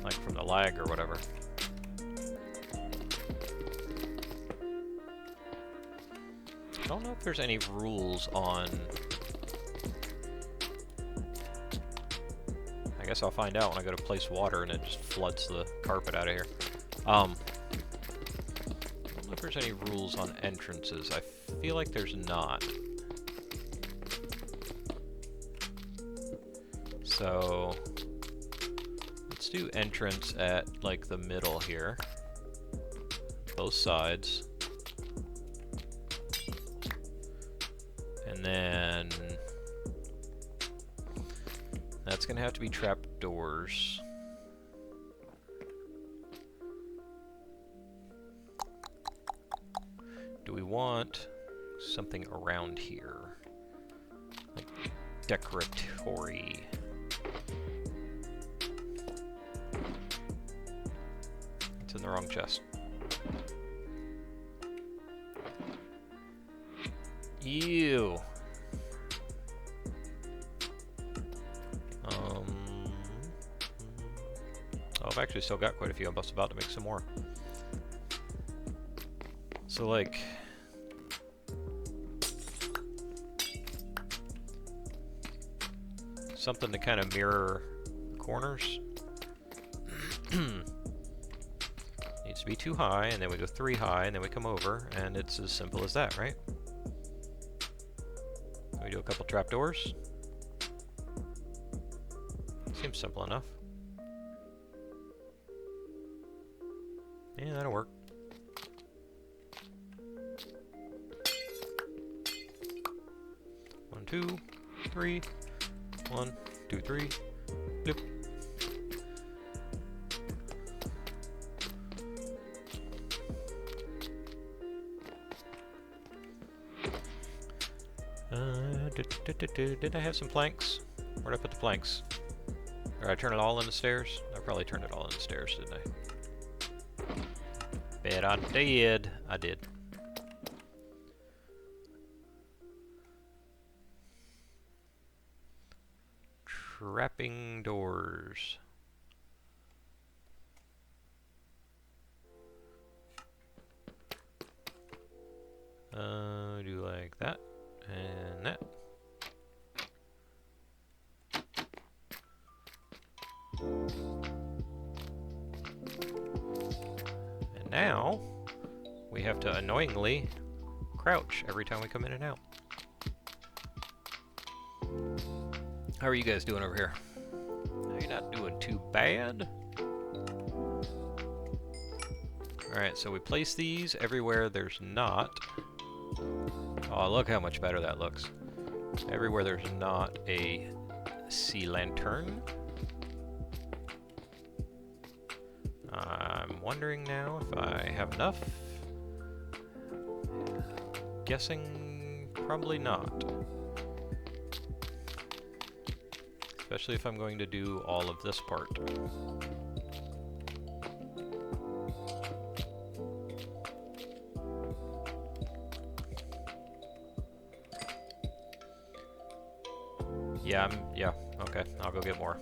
like from the lag or whatever. I don't know if there's any rules on... I guess I'll find out when I go to place water and it just floods the carpet out of here. I don't know if there's any rules on entrances. I feel like there's not. So let's do entrance at like the middle here. Both sides. And then that's gonna have to be trap doors. Do we want something around here? Like decoratory. It's in the wrong chest. Ew. Oh, I've actually still got quite a few. I'm just about to make some more. So, like... something to kind of mirror corners. Needs to be 2 high, and then we go 3 high, and then we come over, and it's as simple as that, right? We do a couple trapdoors. Seems simple enough. Yeah, that'll work. One, 2, 3. 1, 2, 3. bloop. Did I have some planks? Where'd I put the planks? Did I turn it all in the stairs? I probably turned it all in the stairs, didn't I? Bet I did. I did. Trapping doors. Do like that and that. And now we have to annoyingly crouch every time we come in and out. How are you guys doing over here? You're not doing too bad. Alright, so we place these everywhere there's not. Oh, look how much better that looks. Everywhere there's not a sea lantern. I'm wondering now if I have enough. Guessing probably not. Especially if I'm going to do all of this part. Yeah, okay, I'll go get more.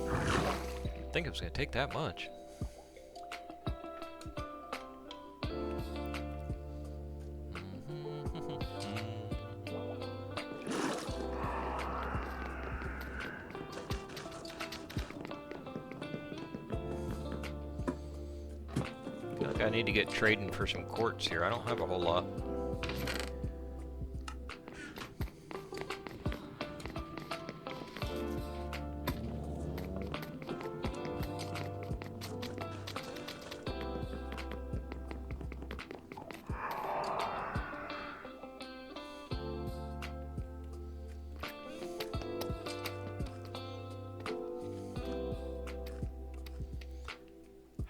I think it was gonna take that much. I feel like I need to get trading for some quartz here. I don't have a whole lot.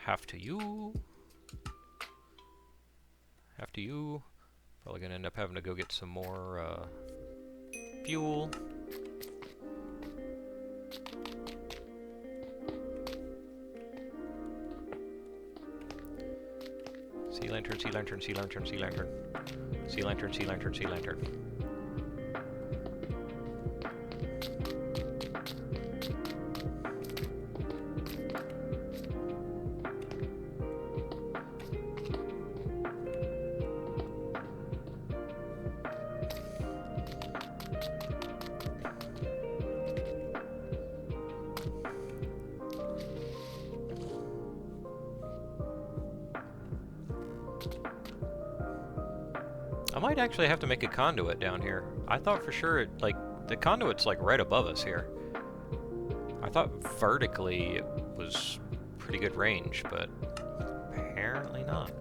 Have to you. Probably gonna end up having to go get some more fuel. Sea lantern, sea lantern, sea lantern, sea lantern. Sea lantern, sea lantern, sea lantern. I might actually have to make a conduit down here. I thought for sure the conduit's like right above us here. I thought vertically it was pretty good range, but apparently not.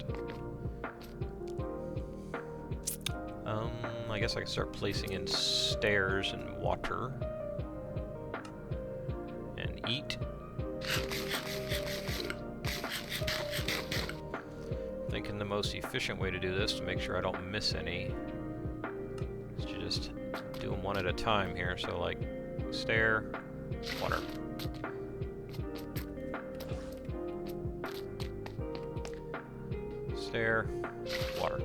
I guess I can start placing in stairs and water. And eat. Thinking the most efficient way to do this to make sure I don't miss any is to just do them one at a time here. So like stair, water. Stair, water.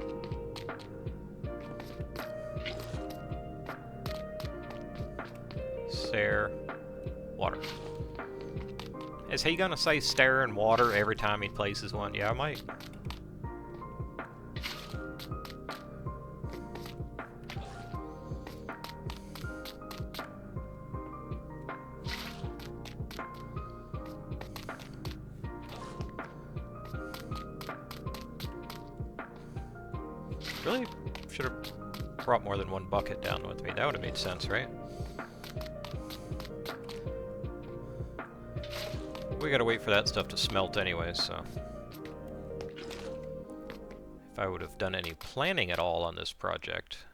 Stair, water. Is he gonna say stair and water every time he places one? Yeah, I might. Really should have brought more than one bucket down with me. That would have made sense, right? We gotta wait for that stuff to smelt anyway, so... If I would have done any planning at all on this project,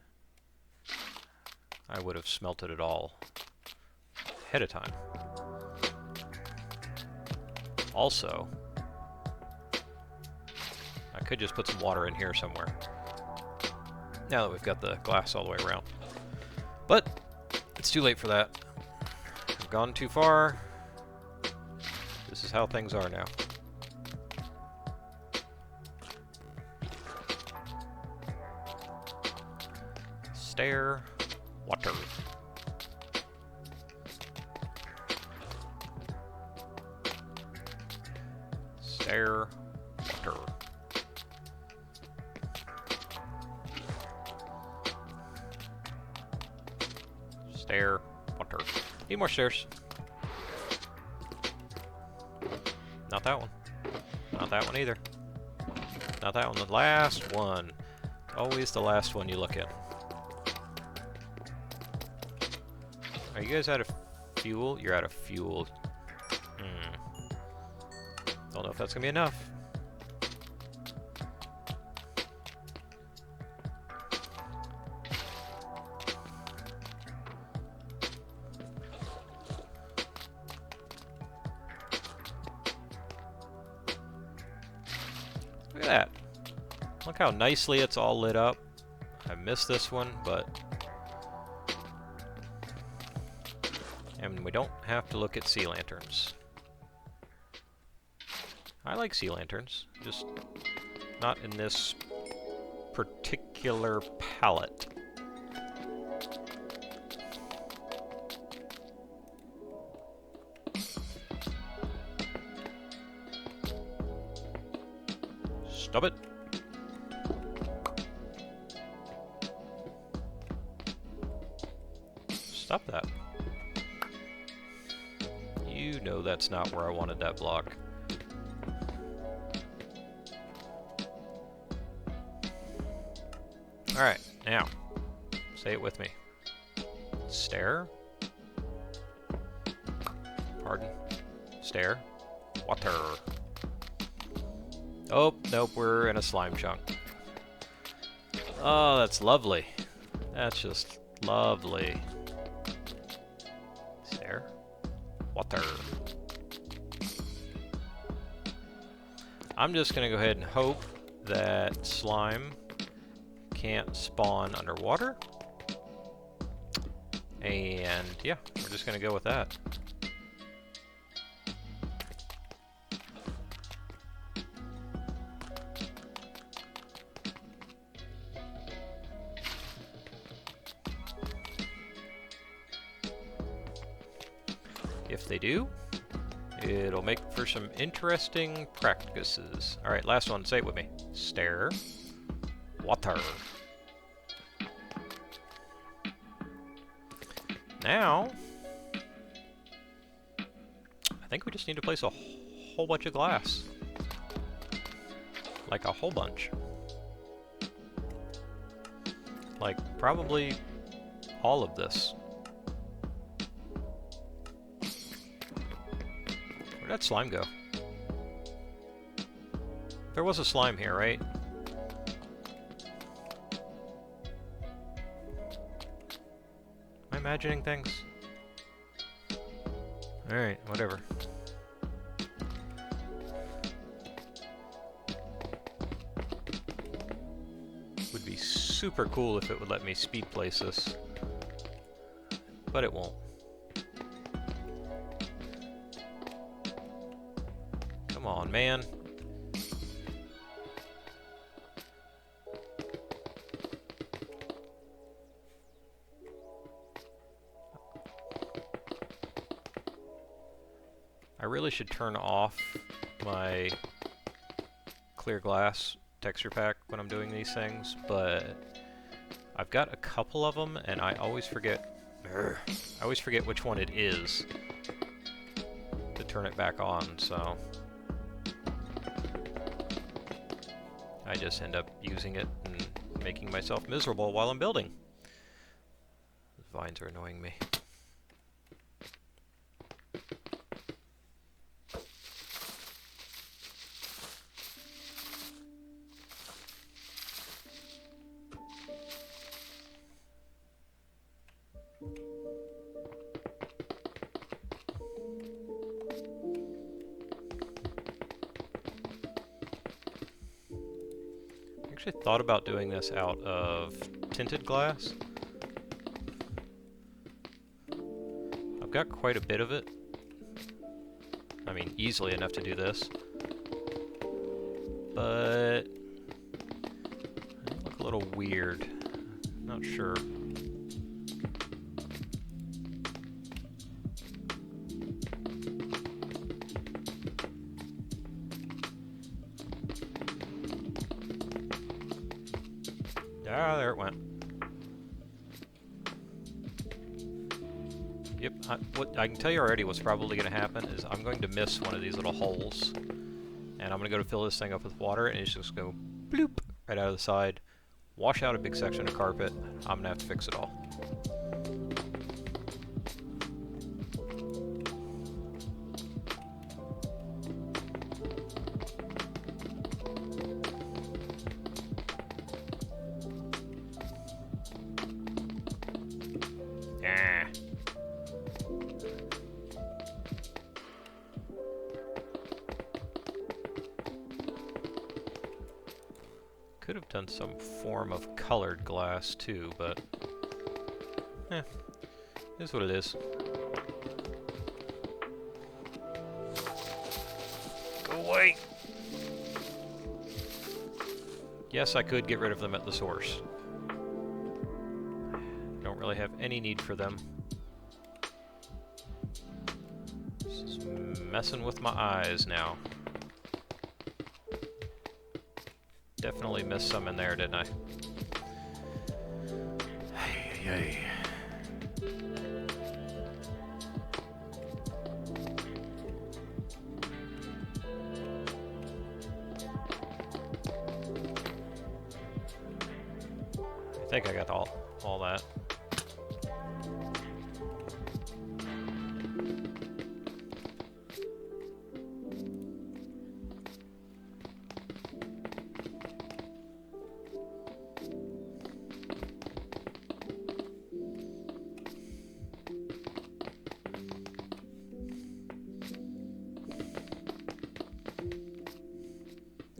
I would have smelted it all ahead of time. Also, I could just put some water in here somewhere, now that we've got the glass all the way around. But it's too late for that. I've gone too far. This is how things are now. Stair, water. Stair, water. Stair, water. Need more stairs. Not that one. Not that one either. Not that one. The last one. Always the last one you look at. Are you guys out of fuel? You're out of fuel. Don't know if that's gonna be enough. Look at that. Look how nicely it's all lit up. I missed this one, but... And we don't have to look at sea lanterns. I like sea lanterns, just not in this particular palette. Stop it! Stop that. You know that's not where I wanted that block. Alright, now, say it with me. Stair. Pardon. Stair. Water. Oh, nope, we're in a slime chunk. Oh, that's lovely. That's just lovely. Stair. Water. I'm just gonna go ahead and hope that slime can't spawn underwater. And yeah, we're just gonna go with that. If they do, it'll make for some interesting practices. Alright, last one, say it with me. Stair. Water. Now, I think we just need to place a whole bunch of glass. Like a whole bunch. Like, probably all of this. Where'd that slime go? There was a slime here, right? Am I imagining things? Alright, whatever. Would be super cool if it would let me speed place this. But it won't. Come on, man. I really should turn off my clear glass texture pack when I'm doing these things, but I've got a couple of them and I always forget which one it is to turn it back on, so I just end up using it and making myself miserable while I'm building. The vines are annoying me. actually thought about doing this out of tinted glass. I've got quite a bit of it. I mean, easily enough to do this. But they look a little weird. Not sure. Ah, there it went. Yep, what I can tell you already what's probably going to happen is I'm going to miss one of these little holes. And I'm going to go to fill this thing up with water, and it's just going to go bloop right out of the side, wash out a big section of carpet. I'm going to have to fix it all. Ah. Could have done some form of colored glass too, but it is what it is. Go away! Yes, I could get rid of them at the source. Don't really have any need for them. This is messing with my eyes now. Definitely missed some in there, didn't I? Hey. I think I got all that.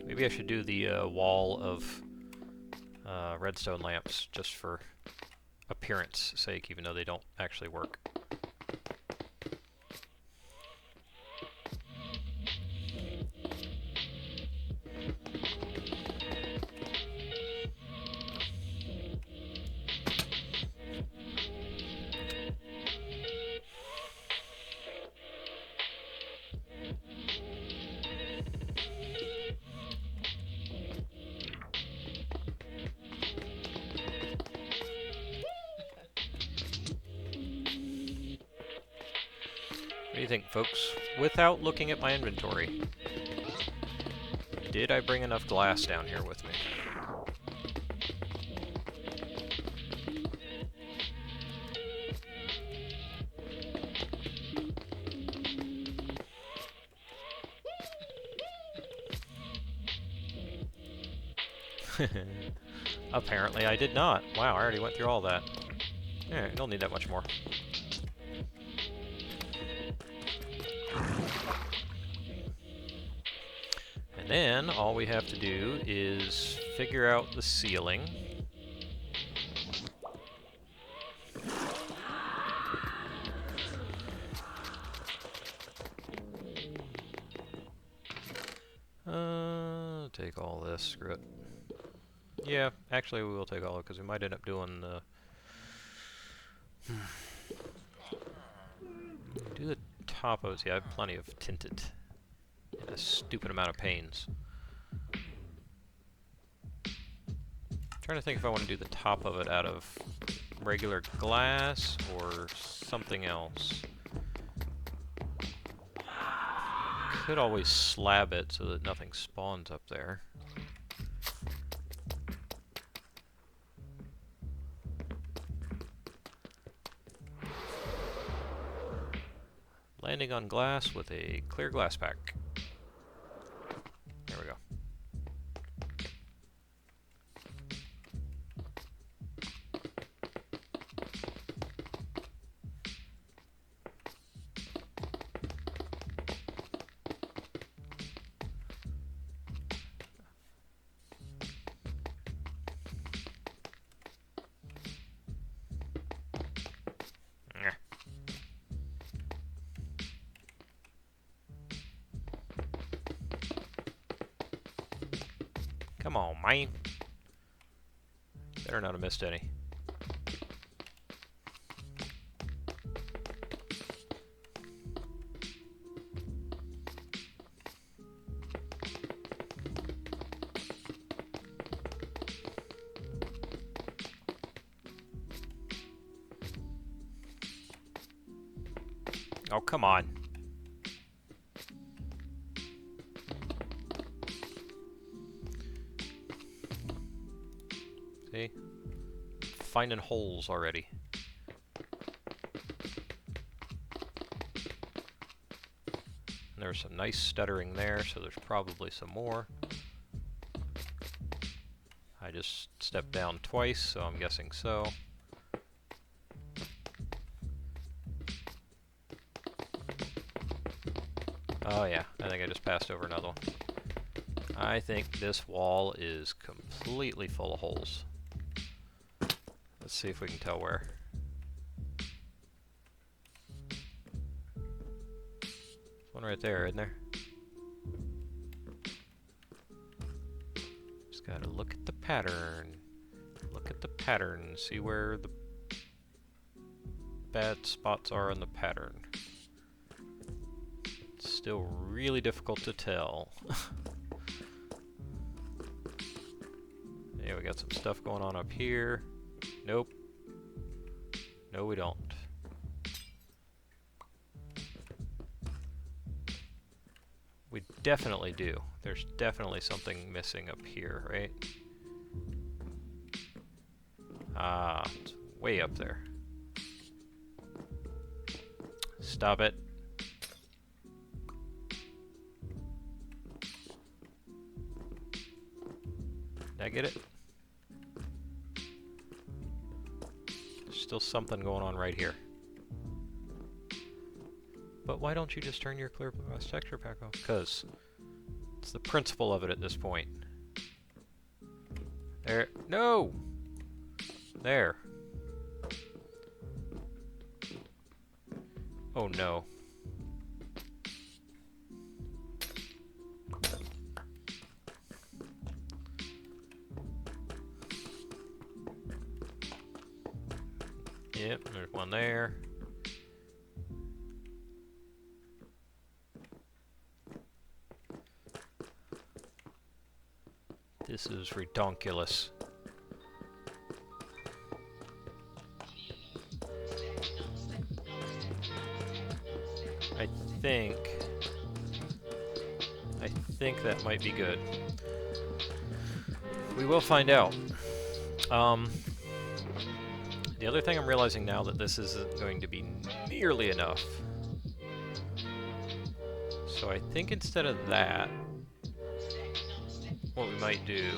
Maybe I should do the wall of redstone lamps just for appearance sake, even though they don't actually work. What do you think, folks? Without looking at my inventory, did I bring enough glass down here with me? Apparently I did not. Wow, I already went through all that. Yeah, don't need that much more. And then all we have to do is figure out the ceiling. Take all this, screw it. Yeah, actually we will take all of it because we might end up doing do the top of it. Yeah, I have plenty of tinted. A stupid amount of panes. Trying to think if I want to do the top of it out of regular glass or something else. Could always slab it so that nothing spawns up there. Landing on glass with a clear glass pack. There we go. Come on, man. Better not have missed any. Oh, come on. See? Finding holes already. And there's some nice stuttering there, so there's probably some more. I just stepped down twice, so I'm guessing so. Oh yeah, I think I just passed over another one. I think this wall is completely full of holes. Let's see if we can tell where. There's one right there, isn't there? Just gotta look at the pattern. Look at the pattern, see where the bad spots are in the pattern. It's still really difficult to tell. Yeah, we got some stuff going on up here. Nope. No, we don't. We definitely do. There's definitely something missing up here, right? Ah, it's way up there. Stop it. Did I get it? There's still something going on right here. But why don't you just turn your clear texture pack off? Because it's the principle of it at this point. There. No! There. Oh no. Yep, there's one there. This is redonkulous. I think that might be good. We will find out. The other thing I'm realizing now that this isn't going to be nearly enough. So I think instead of that, what we might do...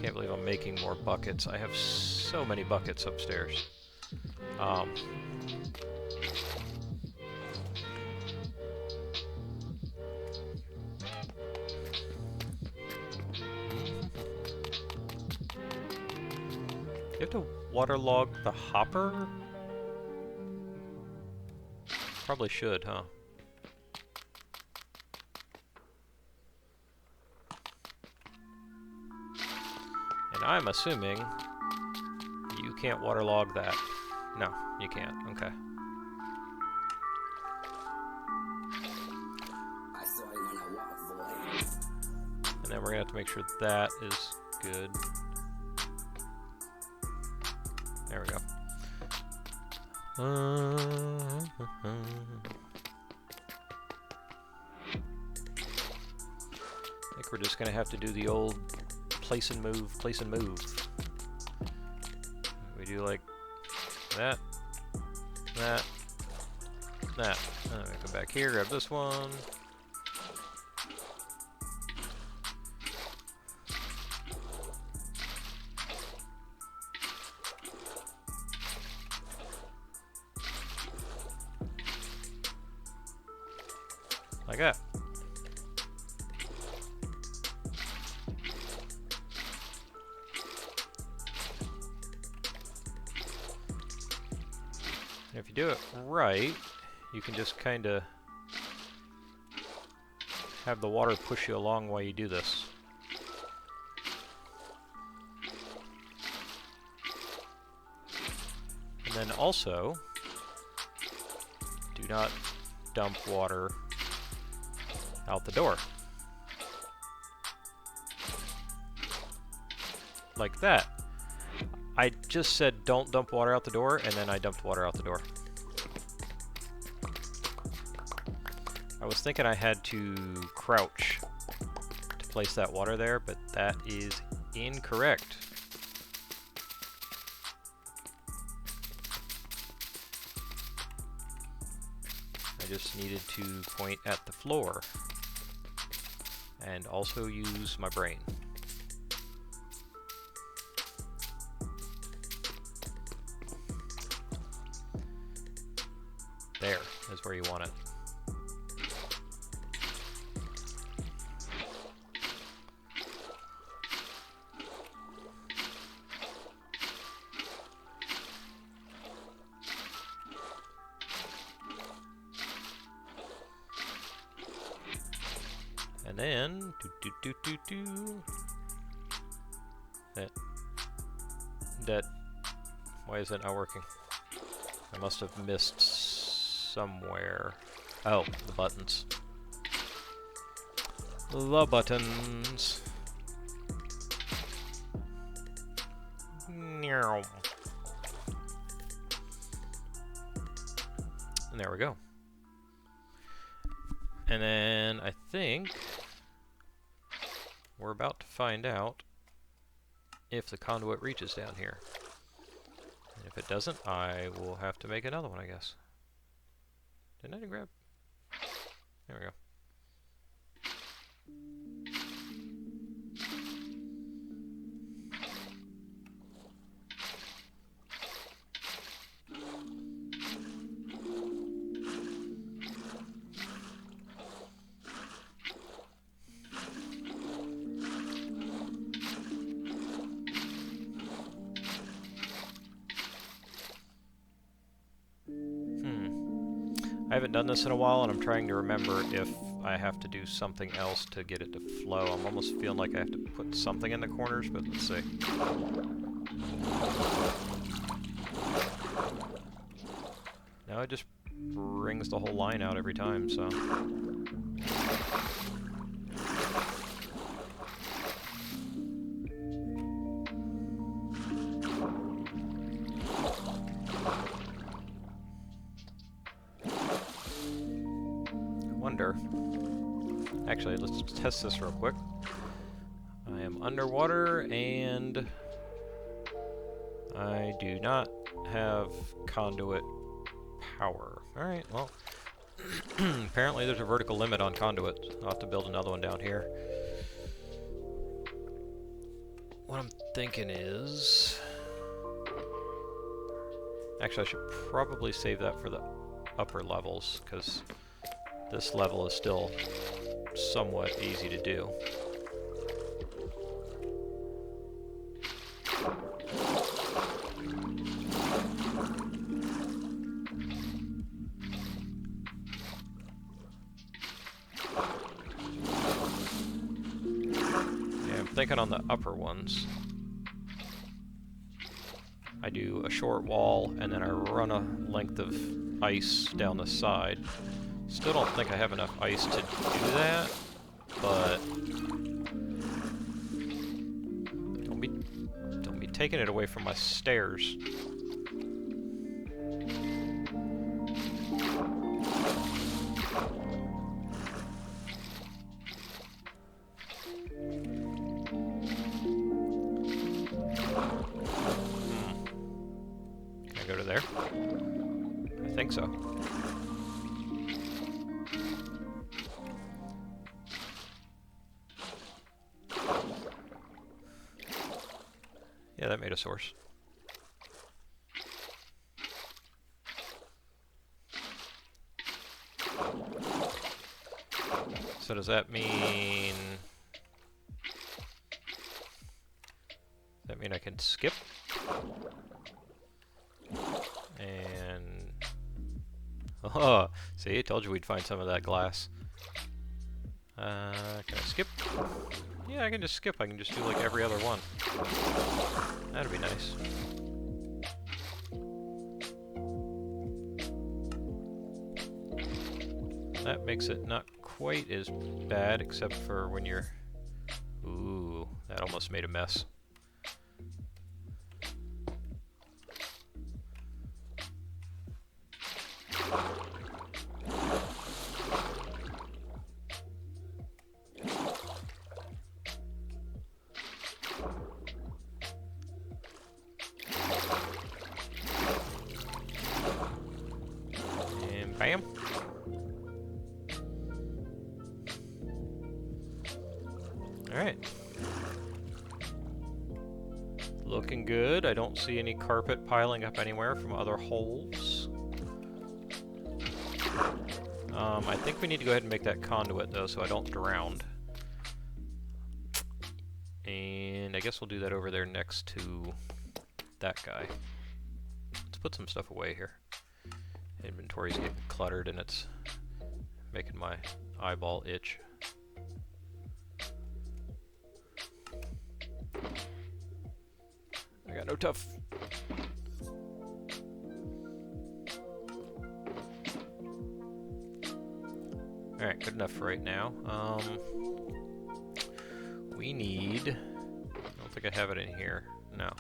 Can't believe I'm making more buckets. I have so many buckets upstairs. You have to waterlog the hopper? Probably should, huh? And I'm assuming you can't waterlog that. No, you can't. Okay. And then we're gonna have to make sure that is good. There we go. I think we're just gonna have to do the old place and move, place and move. We do like that, that, that. I'm gonna come back here, grab this one. Like that. And if you do it right, you can just kind of have the water push you along while you do this. And then also, do not dump water out the door. Like that. I just said don't dump water out the door, and then I dumped water out the door. I was thinking I had to crouch to place that water there, but that is incorrect. I just needed to point at the floor and also use my brain. There is where you want it. And then, why is it not working? I must have missed somewhere. Oh, the buttons. The buttons. And there we go. And then I think we're about to find out if the conduit reaches down here. And if it doesn't, I will have to make another one, I guess. Didn't I grab? There we go. I haven't done this in a while, and I'm trying to remember if I have to do something else to get it to flow. I'm almost feeling like I have to put something in the corners, but let's see. Now it just brings the whole line out every time, so... Actually, let's test this real quick. I am underwater, and I do not have conduit power. Alright, well, apparently there's a vertical limit on conduits. I'll have to build another one down here. What I'm thinking is... Actually, I should probably save that for the upper levels, because this level is still somewhat easy to do. Yeah, I'm thinking on the upper ones, I do a short wall and then I run a length of ice down the side. Still don't think I have enough ice to do that, but don't be taking it away from my stairs. Can I go to there? I think so. Yeah, that made a source. So does that mean... Does that mean I can skip? And... Oh, see, I told you we'd find some of that glass. Can I skip? Yeah, I can just skip. I can just do like every other one. That'd be nice. That makes it not quite as bad, except for when you're... Ooh, that almost made a mess. And bam. Alright. Looking good. I don't see any carpet piling up anywhere from other holes. I think we need to go ahead and make that conduit, though, so I don't drown. And I guess we'll do that over there next to that guy. Let's put some stuff away here. Inventory's getting cluttered, and it's making my eyeball itch. I got no tough. Alright, good enough for right now. We need... I don't think I have it in here. No.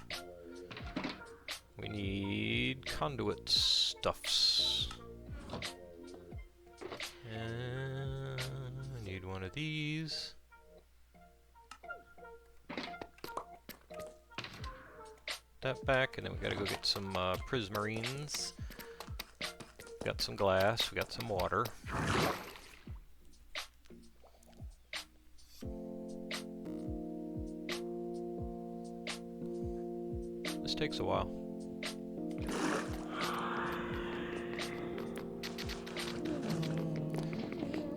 We need conduit stuffs. I need one of these. That back, and then we gotta go get some prismarines. Got some glass, we got some water. This takes a while.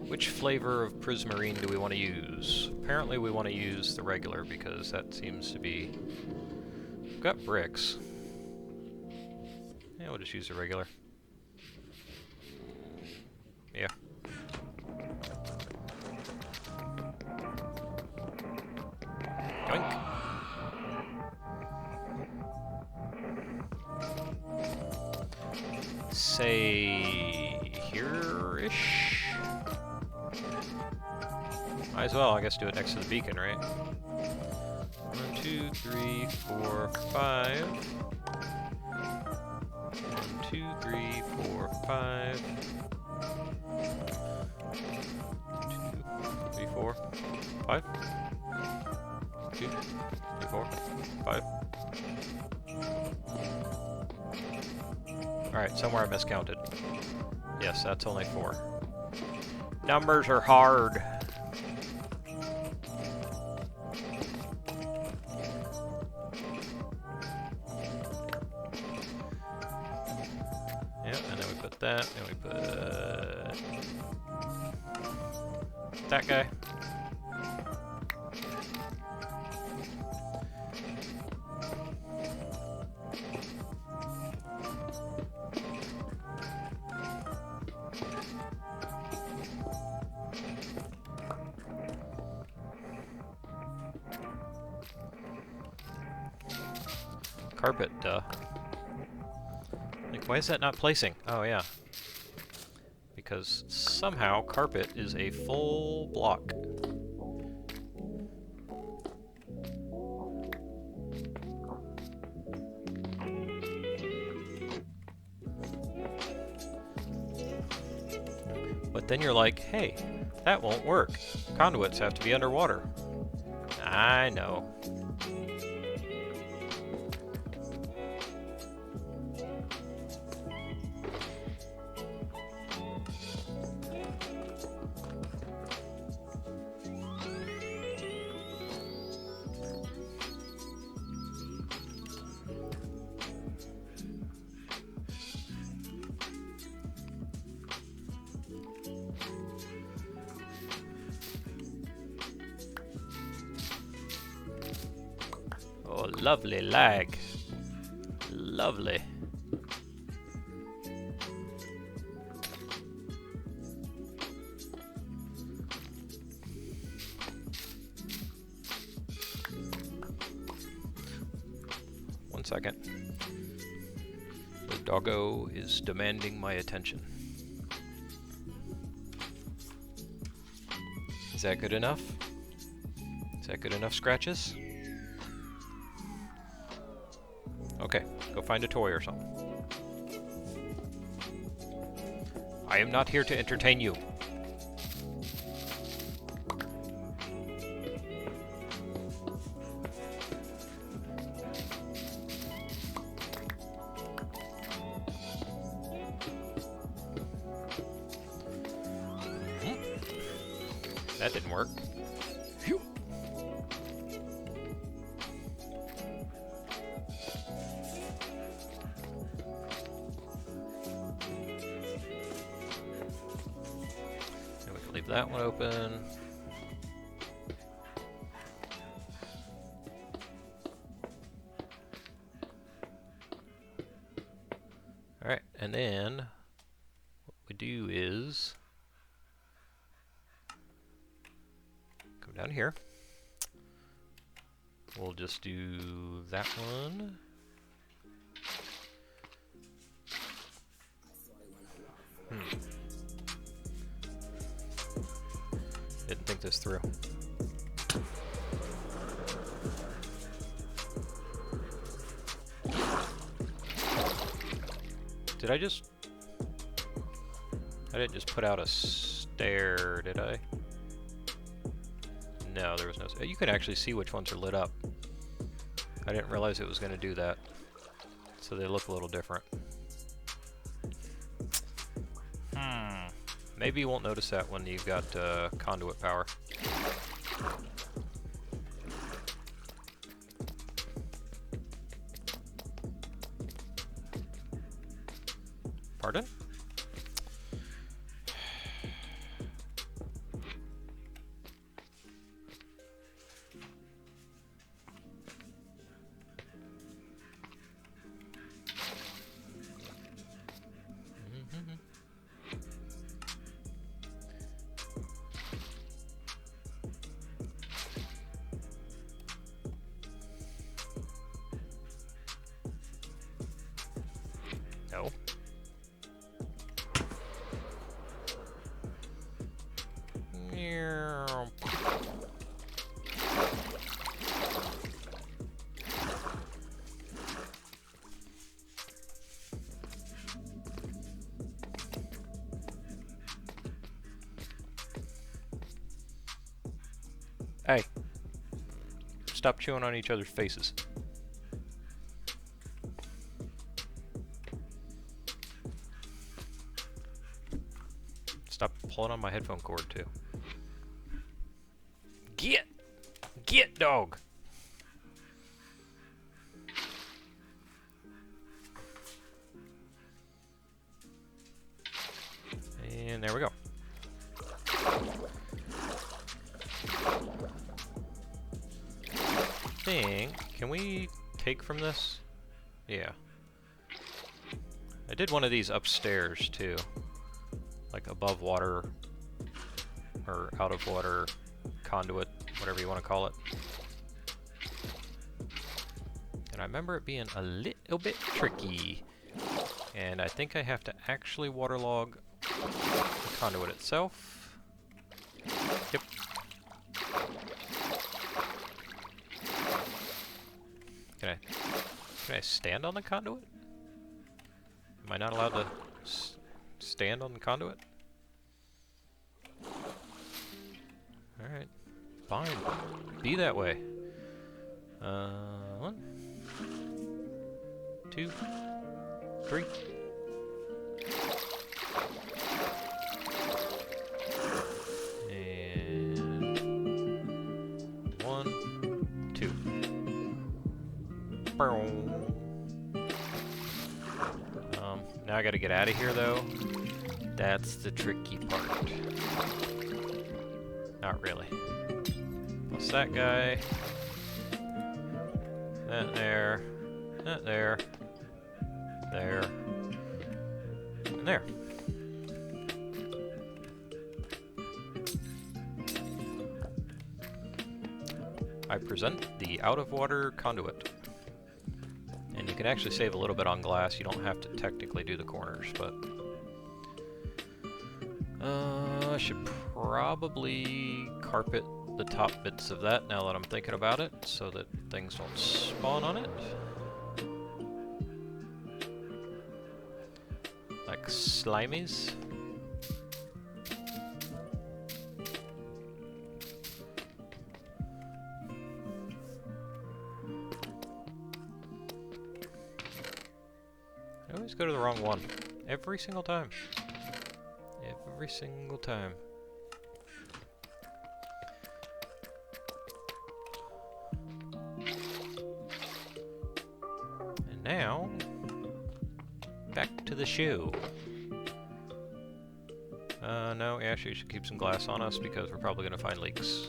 Which flavor of prismarine do we want to use? Apparently we want to use the regular because that seems to be... We've got bricks. Yeah, we'll just use the regular. Yeah. Yoink. Say here-ish? Might as well, I guess, do it next to the beacon, right? 1, 2, 3, 4, 5. 1, 2, 3, 4, 5. 2, 3, 4, 5. 2, 3, 4, 5. Alright, somewhere I miscounted. Yes, that's only 4. Numbers are hard. Yep, and then we put that, and we put that guy. Carpet, duh. Like, why is that not placing? Oh, yeah. Because somehow carpet is a full block. But then you're like, hey, that won't work. Conduits have to be underwater. I know. Oh, lovely lag. Lovely. second. The doggo is demanding my attention. Is that good enough? Is that good enough scratches? Okay, go find a toy or something. I am not here to entertain you. That didn't work. Phew. And we can leave that one open. Alright, and then what we do is come down here. We'll just do that one. Didn't think this through. Did I just... I didn't just put out a stair, did I? No, there was no... You can actually see which ones are lit up. I didn't realize it was going to do that. So they look a little different. Maybe you won't notice that when you've got conduit power. Pardon? No. Hey, stop chewing on each other's faces. Stop pulling on my headphone cord, too. Get, dog! And there we go. Can we take from this? Yeah. I did one of these upstairs, too. Like above water, or out of water conduit, whatever you want to call it. And I remember it being a little bit tricky. And I think I have to actually waterlog the conduit itself. Yep. Can I stand on the conduit? Am I not allowed to stand on the conduit? Alright. Fine. Be that way. 1, 2, 3. And 1, 2. Now I gotta get out of here, though. That's the tricky part. Not really. Plus that guy. That there. That there. There. And there. I present the out-of-water conduit. And you can actually save a little bit on glass. You don't have to technically do the corners, but I should probably carpet the top bits of that now that I'm thinking about it, so that things don't spawn on it. Like slimies. I always go to the wrong one. Every single time. Every single time. And now, back to the shoe. No, actually, we should keep some glass on us because we're probably going to find leaks.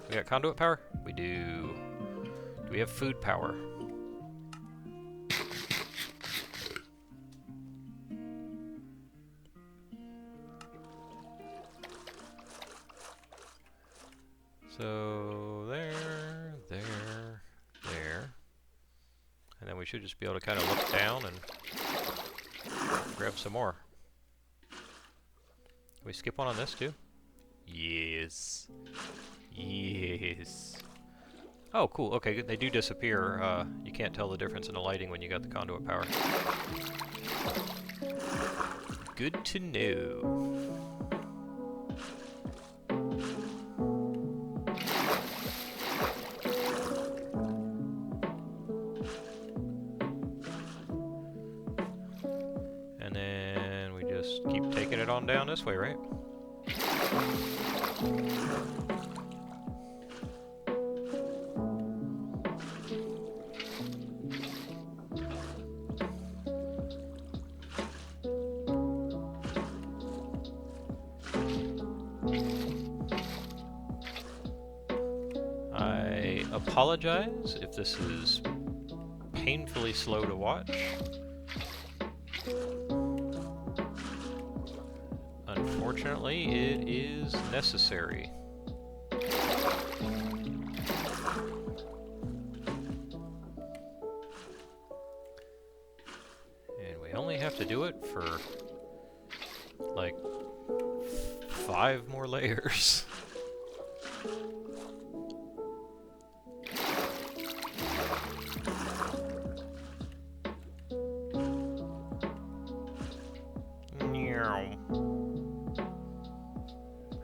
We got conduit power? We do. Do we have food power? So there. And then we should just be able to kind of look down and grab some more. Can we skip one on this too? Yes. Yes. Oh, cool. Okay, they do disappear. You can't tell the difference in the lighting when you got the conduit power. Good to know. And then we just keep taking it on down this way, right? I apologize if this is painfully slow to watch. Unfortunately, it is necessary. And we only have to do it for like 5 more layers.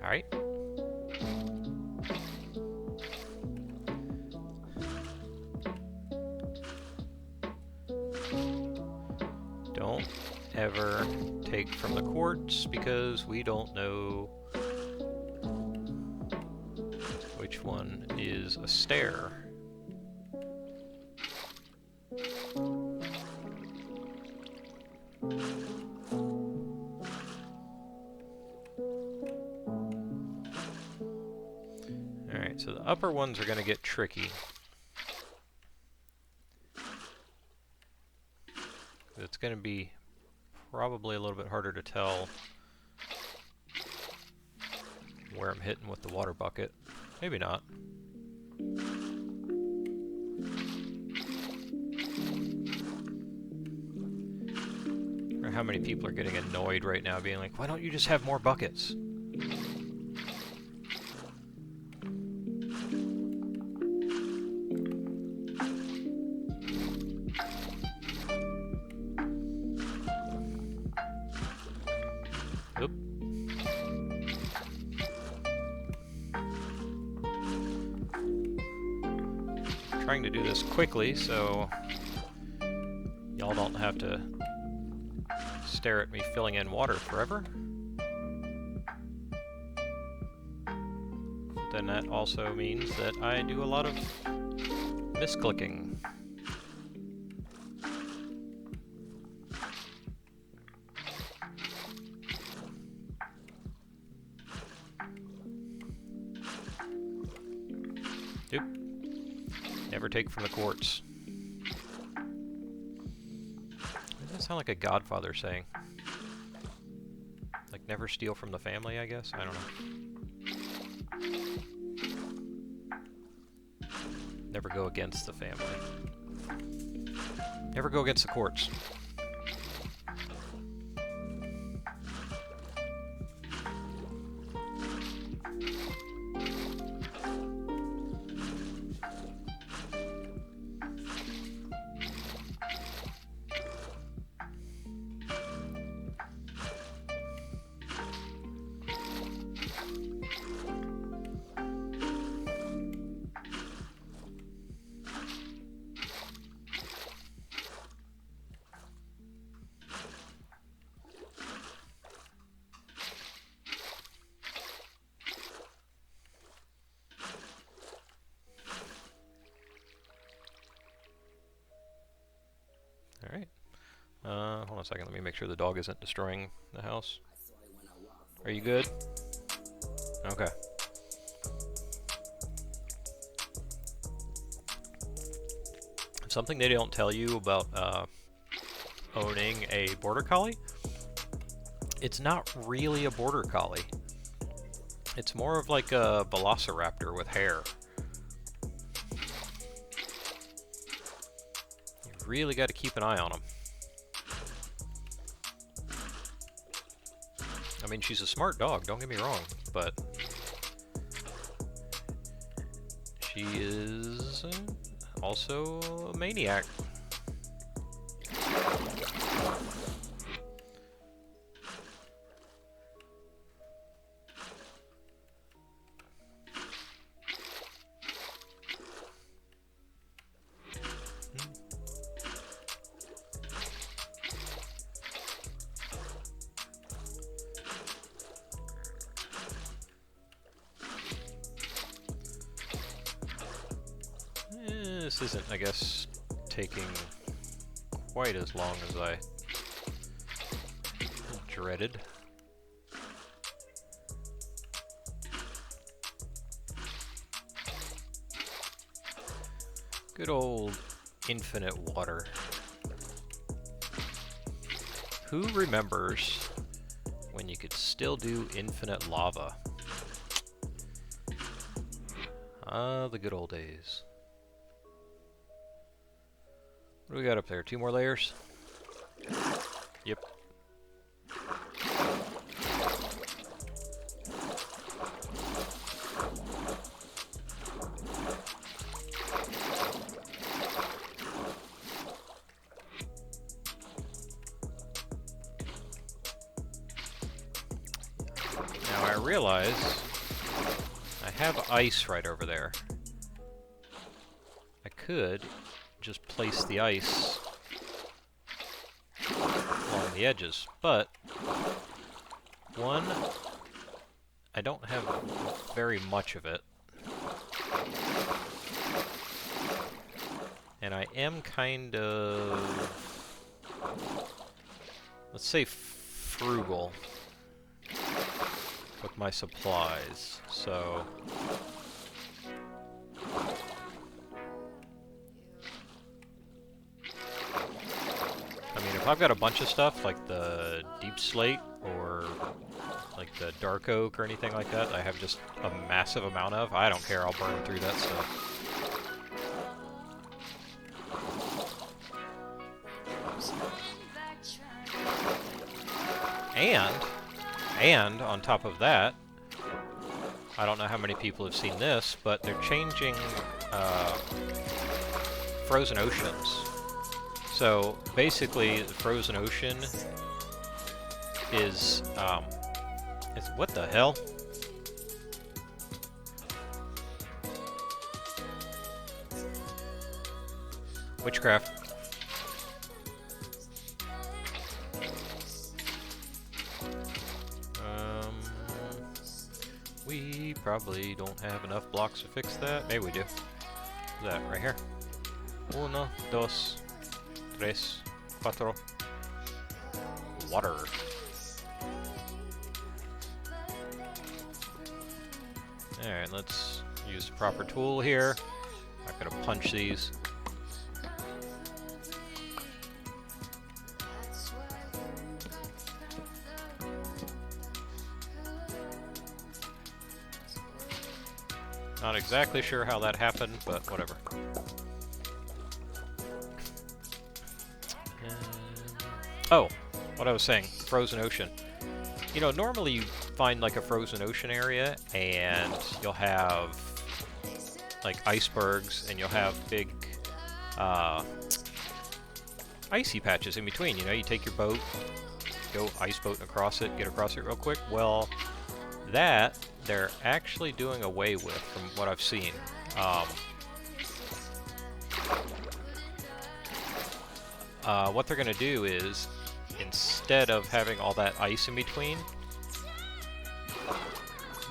Alright. Don't ever take from the quartz because we don't know which one is a stair. Alright, so the upper ones are going to get tricky. It's going to be probably a little bit harder to tell where I'm hitting with the water bucket. Maybe not. Or how many people are getting annoyed right now being like, why don't you just have more buckets? Oop. Trying to do this quickly so y'all don't have to stare at me filling in water forever. Then that also means that I do a lot of misclicking. Oop. Never take from the quartz. Does that sound like a Godfather saying? Like Never steal from the family, I guess? I don't know. Never go against the family. Never go against the courts. Alright. Hold on a second. Let me make sure the dog isn't destroying the house. Are you good? Okay. Something they don't tell you about owning a border collie, it's not really a border collie. It's more of like a velociraptor with hair. You really got to keep an eye on them. I mean, she's a smart dog, don't get me wrong, but she is also a maniac. This isn't, I guess, taking quite as long as I dreaded. Good old infinite water. Who remembers when you could still do infinite lava? Ah, the good old days. What do we got up there? 2 more layers? Yep. Now I realize I have ice right over there. I could just place the ice along the edges, but one, I don't have very much of it, and I am kind of, let's say, frugal with my supplies, so if I've got a bunch of stuff, like the deep slate, or like the dark oak, or anything like that, I have just a massive amount of, I don't care, I'll burn through that stuff. And on top of that, I don't know how many people have seen this, but they're changing frozen oceans. So basically, the frozen ocean is what the hell? Witchcraft. We probably don't have enough blocks to fix that. Maybe we do. What's that right here? 1, 2, 3, 4. Water. Alright, let's use the proper tool here. I'm not gonna punch these. Not exactly sure how that happened, but whatever. Oh, what I was saying, frozen ocean. You know, normally you find like a frozen ocean area and you'll have like icebergs and you'll have big icy patches in between. You know, you take your boat, go ice boating across it, get across it real quick. Well, that they're actually doing away with from what I've seen. What they're going to do is, instead of having all that ice in between,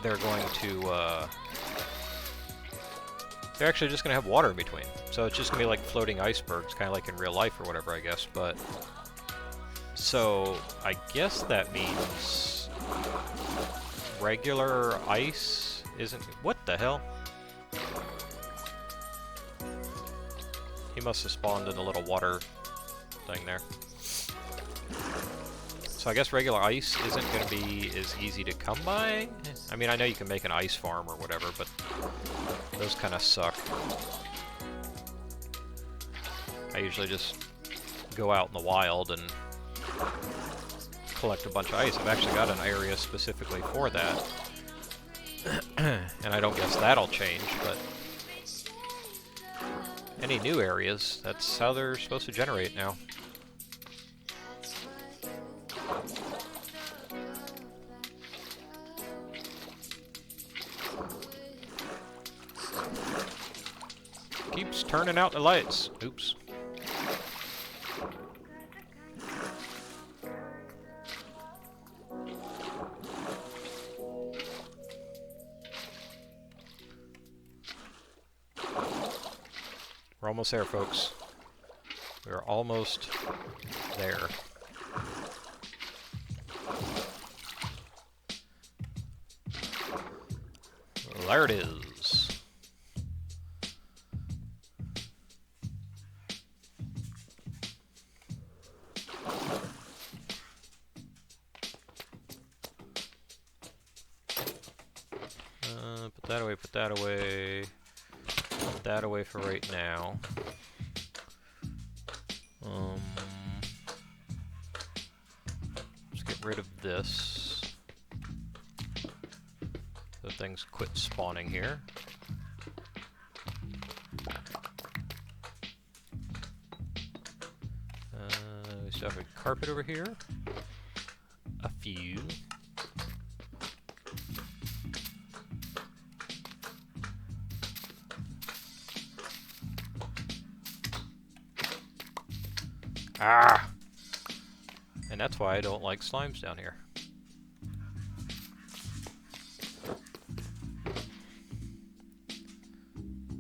they're going to, they're actually just going to have water in between. So it's just going to be like floating icebergs, kind of like in real life or whatever, I guess. But, so, I guess that means regular ice isn't... What the hell? He must have spawned in a little water thing there. So I guess regular ice isn't going to be as easy to come by? I mean, I know you can make an ice farm or whatever, but those kind of suck. I usually just go out in the wild and collect a bunch of ice. I've actually got an area specifically for that. And I don't guess that'll change, but any new areas, that's how they're supposed to generate now. Keeps turning out the lights. Oops. We're almost there, folks. We're almost there. There it is. Put that away, put that away. Put that away for right now. Let's get rid of this. So things quit spawning here. We still have a carpet over here. A few. Ah! And that's why I don't like slimes down here.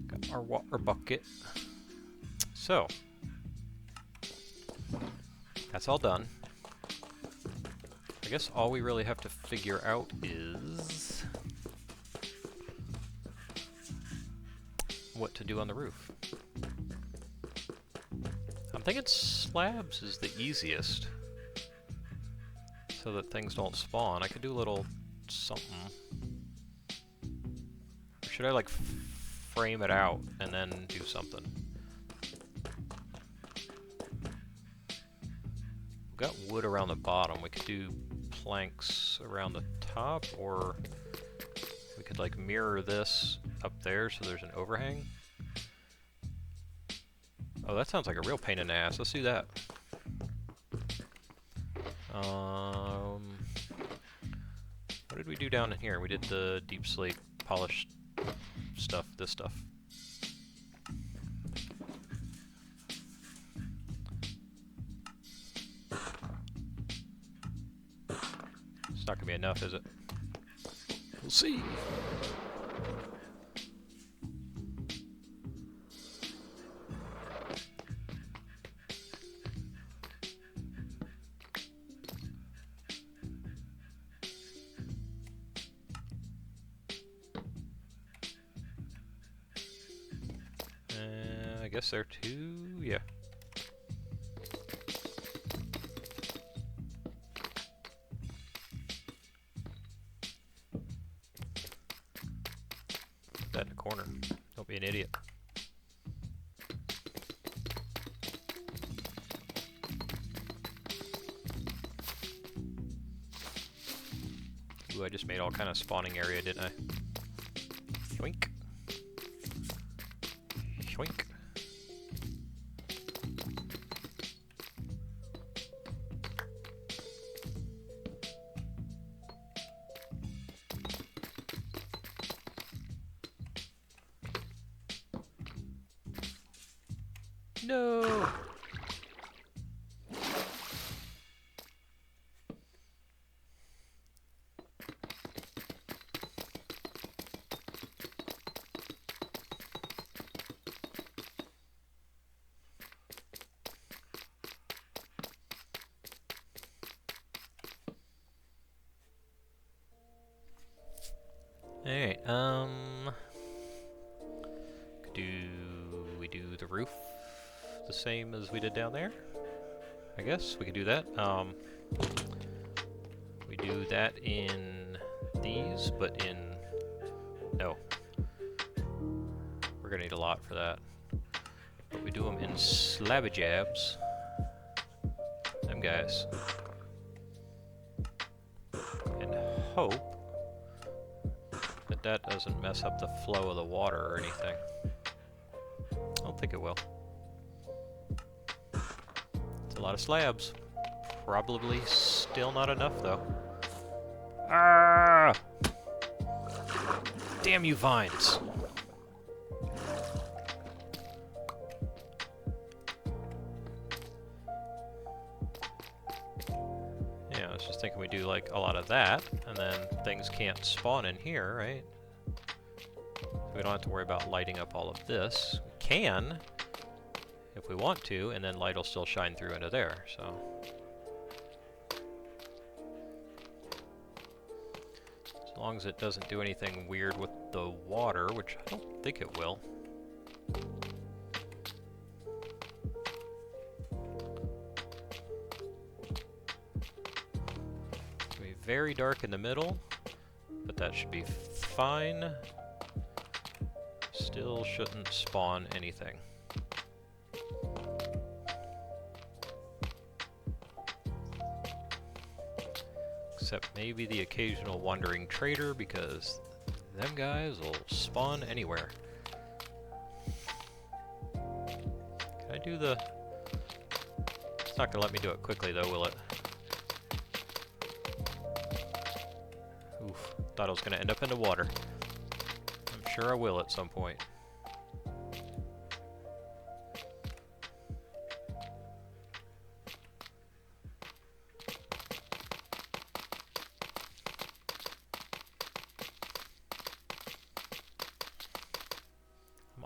Got our water bucket. So, that's all done. I guess all we really have to figure out is what to do on the roof. I'm thinking slabs is the easiest, so that things don't spawn. I could do a little something. Or should I like frame it out and then do something? We've got wood around the bottom. We could do planks around the top, or we could like mirror this up there so there's an overhang. Oh, that sounds like a real pain in the ass. Let's do that. What did we do down in here? We did the deep slate polished stuff, this stuff. It's not gonna be enough, is it? We'll see. I guess there are two, yeah. that in the corner. Don't be an idiot. Ooh, I just made all kind of spawning area, didn't I? Yoink. Yoink. No! Alright, do we do the roof the same as we did down there? I guess we could do that. We do that in these, but in... no. We're gonna need a lot for that. But we do them in slabby jabs. Them guys. And hope that that doesn't mess up the flow of the water or anything. I don't think it will. It's a lot of slabs. Probably still not enough, though. Ah! Damn you, vines! Yeah, I was just thinking we do, like, a lot of that, and then things can't spawn in here, right? So we don't have to worry about lighting up all of this. We can, if we want to, and then light will still shine through into there, so... as long as it doesn't do anything weird with the water, which I don't think it will. It'll be very dark in the middle, but that should be fine. Still shouldn't spawn anything. Except maybe the occasional wandering trader, because them guys will spawn anywhere. Can I do the... it's not gonna let me do it quickly though, will it? Oof, thought I was gonna end up in the water. I'm sure I will at some point.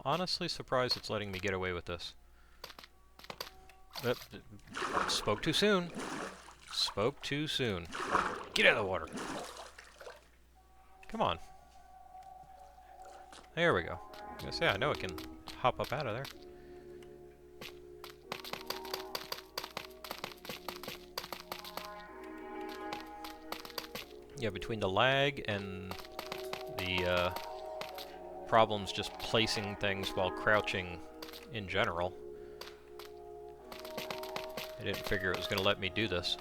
Honestly surprised it's letting me get away with this. Spoke too soon. Spoke too soon. Get out of the water. Come on. There we go. I was gonna say, I know it can hop up out of there. Yeah, between the lag and the problems just placing things while crouching in general, I didn't figure it was going to let me do this.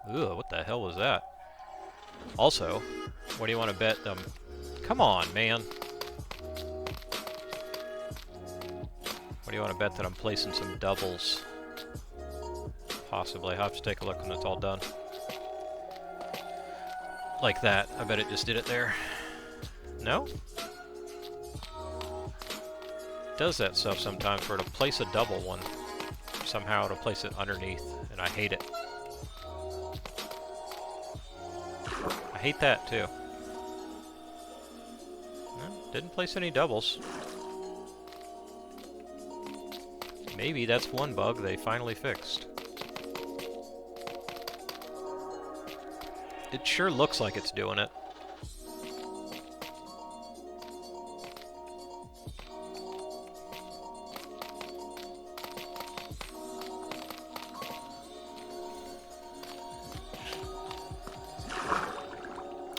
Ugh, what the hell was that? Also, what do you want to bet them? Come on, man. What do you want to bet that I'm placing some doubles? Possibly. I'll have to take a look when it's all done. Like that. I bet it just did it there. No? It does that stuff sometimes where to place a double one. Somehow to place it underneath, and I hate it. I hate that too. No, didn't place any doubles. Maybe that's one bug they finally fixed. It sure looks like it's doing it.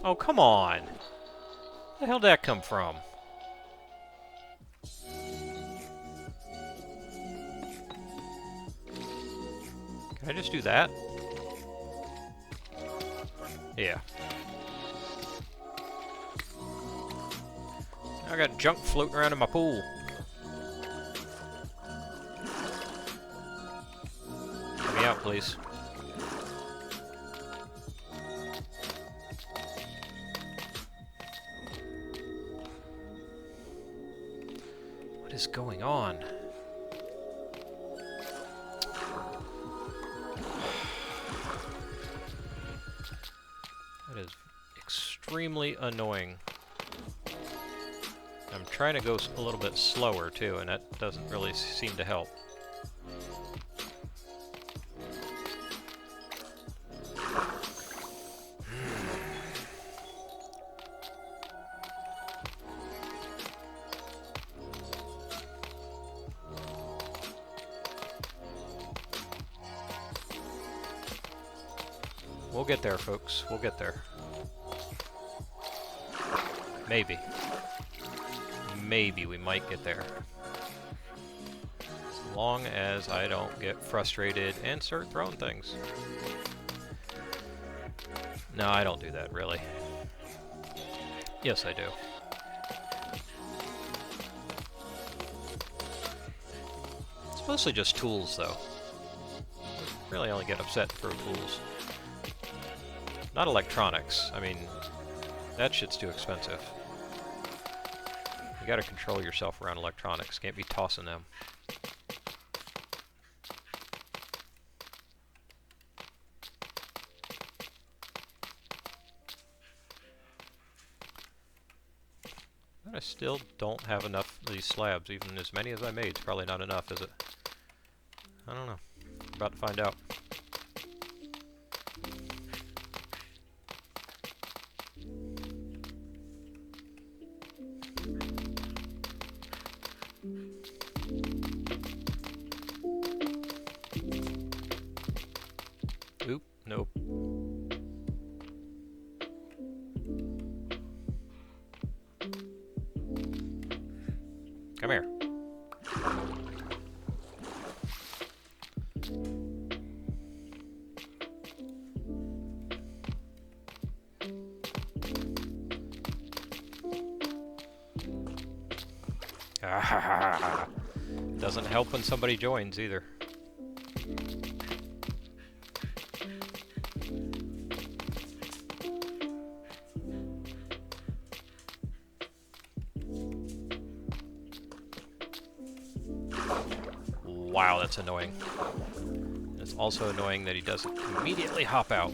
Oh, come on. Where the hell did that come from? Can I just do that? Yeah. I got junk floating around in my pool. Let me out, please. What is going on? That is extremely annoying. I'm trying to go a little bit slower too, and that doesn't really seem to help. We'll get there, folks. We'll get there. Maybe. Maybe we might get there. As long as I don't get frustrated and start throwing things. No, I don't do that, really. Yes, I do. It's mostly just tools, though. Really only get upset for tools. Not electronics. I mean, that shit's too expensive. You gotta control yourself around electronics. Can't be tossing them. But I still don't have enough of these slabs. Even as many as I made, it's probably not enough, is it? I don't know. About to find out. Oop, nope. Come here. Doesn't help when somebody joins either. Wow, that's annoying. It's also annoying that he doesn't immediately hop out.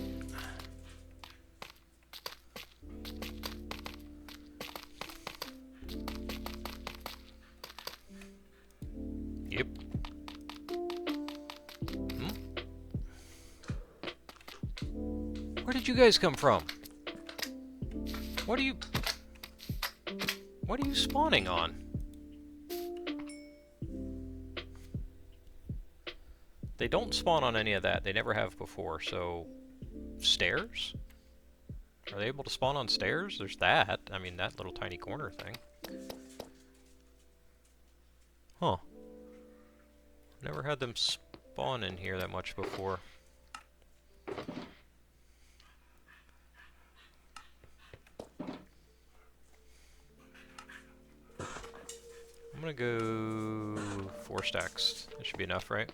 Yep. Where did you guys come from? What are you spawning on? They don't spawn on any of that. They never have before, so... Stairs? Are they able to spawn on stairs? There's that. I mean, that little tiny corner thing. Huh. Never had them spawn in here that much before. I'm gonna go 4 stacks. That should be enough, right?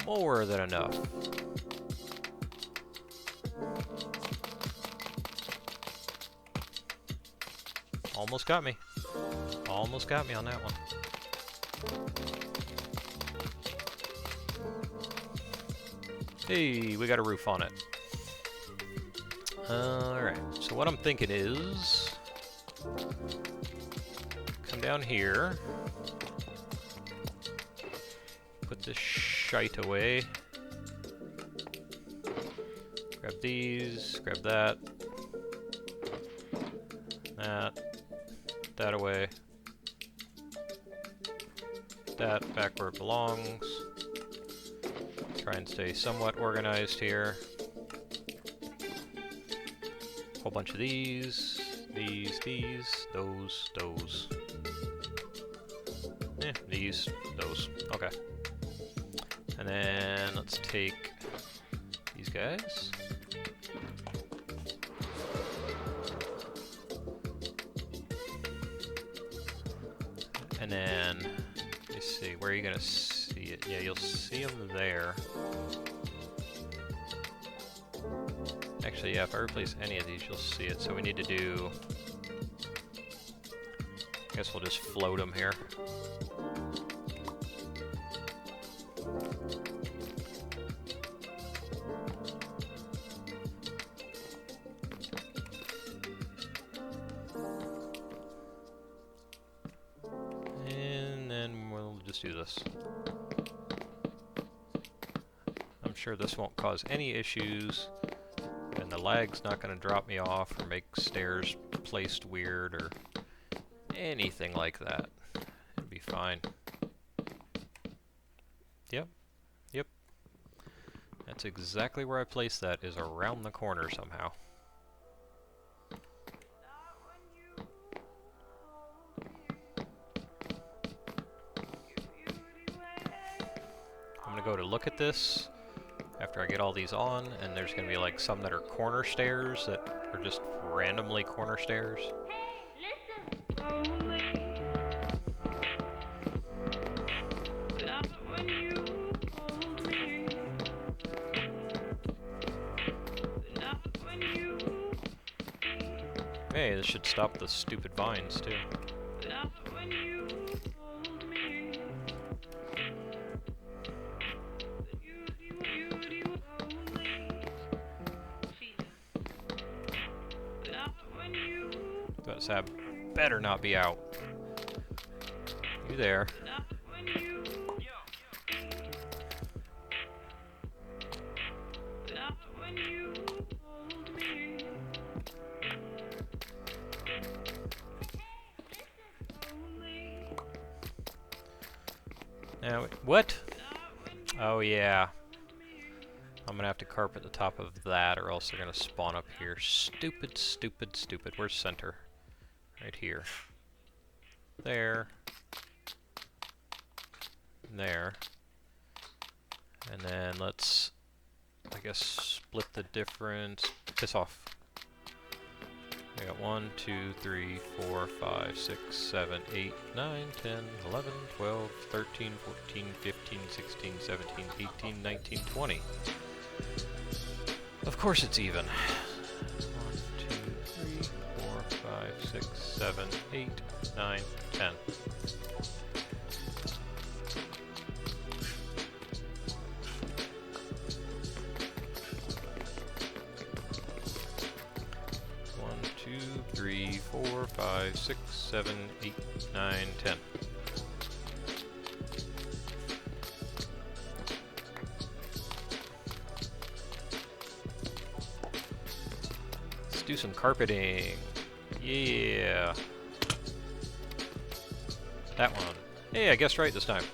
More than enough. Almost got me. Almost got me on that one. Hey, we got a roof on it. Alright, so what I'm thinking is... come down here. Put this shite away. Grab these, grab that. That away. That back where it belongs. Try and stay somewhat organized here. Whole bunch of these, those. These, those. Okay. And then let's take these guys. And then, let's see, where are you gonna see it? Yeah, you'll see them there. Actually, yeah, if I replace any of these, you'll see it. So we need to do, I guess we'll just float them here. Do this. I'm sure this won't cause any issues, and the lag's not going to drop me off or make stairs placed weird or anything like that. It'll be fine. Yep. That's exactly where I placed that, is around the corner somehow. Go to look at this after I get all these on, and there's gonna be like some that are corner stairs that are just randomly corner stairs. Hey, this should stop the stupid vines too. Sab better not be out. You there? Now, what? Oh yeah. I'm gonna have to carpet the top of that, or else they're gonna spawn up here. Stupid, stupid, stupid. Where's center? Right here. There. There. And then let's, I guess, split the difference. Piss off. I got 1, 2, 3, 4, 5, 6, 7, 8, 9, 10, 11, 12, 13, 14, 15, 16, 17, 18, 19, 20. Of course it's even. 1, 2, 3, 4, 5, 6, 7, 8, 9, 10. One, 2, 3, 4, 5, 6, 7, 8, 9, 10. Let's do some carpeting. Yeah. That one. Hey, I guessed right this time.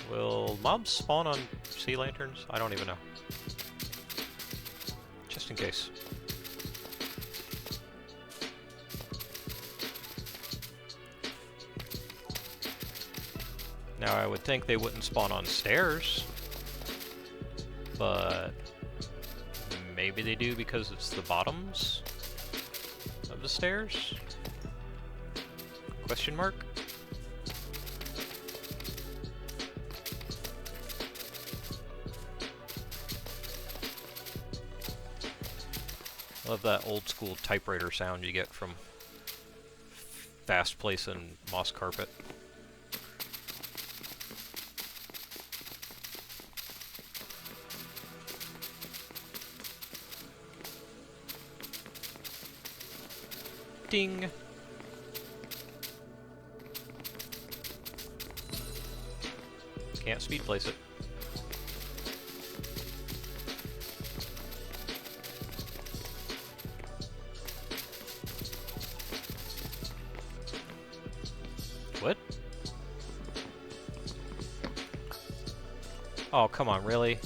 Will mobs spawn on sea lanterns? I don't even know. Just in case. Now I would think they wouldn't spawn on stairs, but maybe they do because it's the bottoms of the stairs? Question mark? Love that old school typewriter sound you get from fast placing moss carpet. Ding! Can't speed place it. What? Oh, come on, really?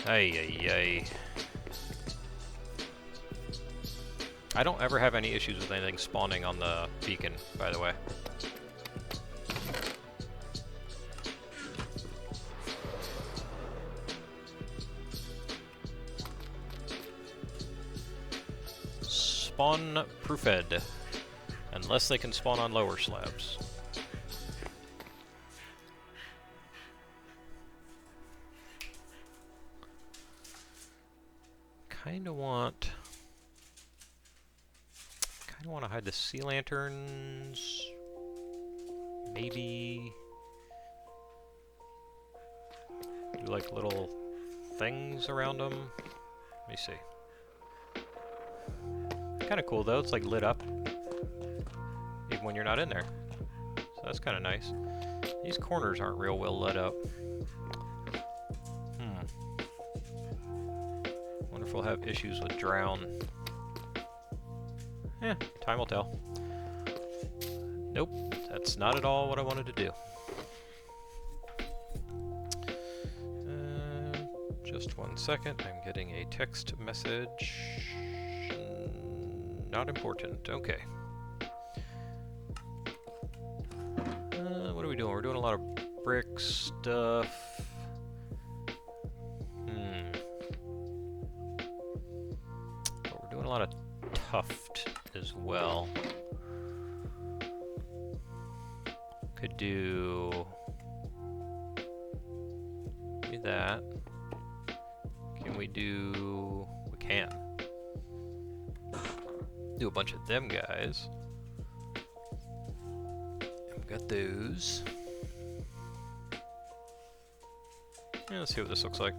Ay, ay, ay. I don't ever have any issues with anything spawning on the beacon, by the way. Spawn proofed, unless they can spawn on lower slabs. Kinda want to hide the sea lanterns. Maybe do like little things around them. Let me see. Kind of cool though, it's like lit up even when you're not in there. So that's kind of nice. These corners aren't real well lit up. Wonder if we'll have issues with drown. Time will tell. Nope, that's not at all what I wanted to do. Just 1 second, I'm getting a text message. Not important, okay. What are we doing? We're doing a lot of brick stuff. But we're doing a lot of tuft as well. Could do maybe that. Can we do? We can do a bunch of them guys. I've got those. Yeah, let's see what this looks like.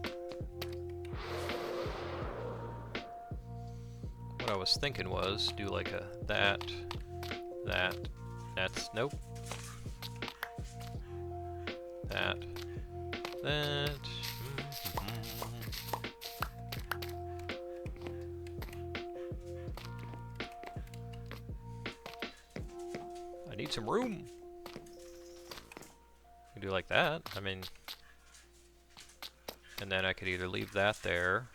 What I was thinking was do like a that's nope. That. I need some room. I do like that. I mean, and then I could either leave that there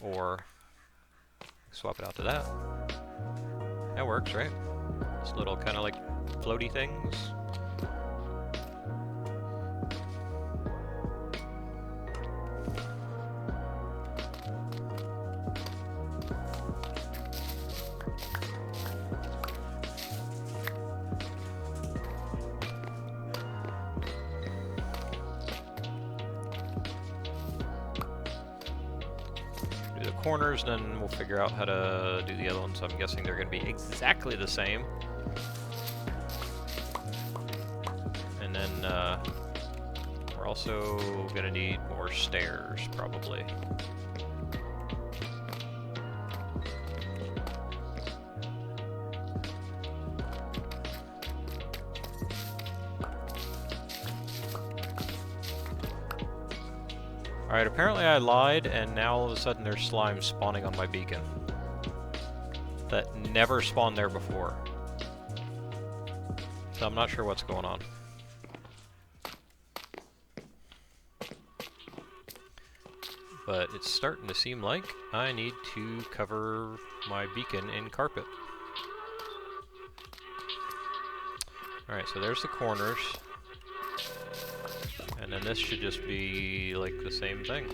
or swap it out to that. That works, right? This little kind of like floaty things. Corners, and then we'll figure out how to do the other ones. I'm guessing they're going to be exactly the same. And then we're also going to need more stairs, probably. Alright, apparently I lied, and now all of a sudden there's slime spawning on my beacon. That never spawned there before. So I'm not sure what's going on. But it's starting to seem like I need to cover my beacon in carpet. Alright, so there's the corners. And then this should just be like the same thing.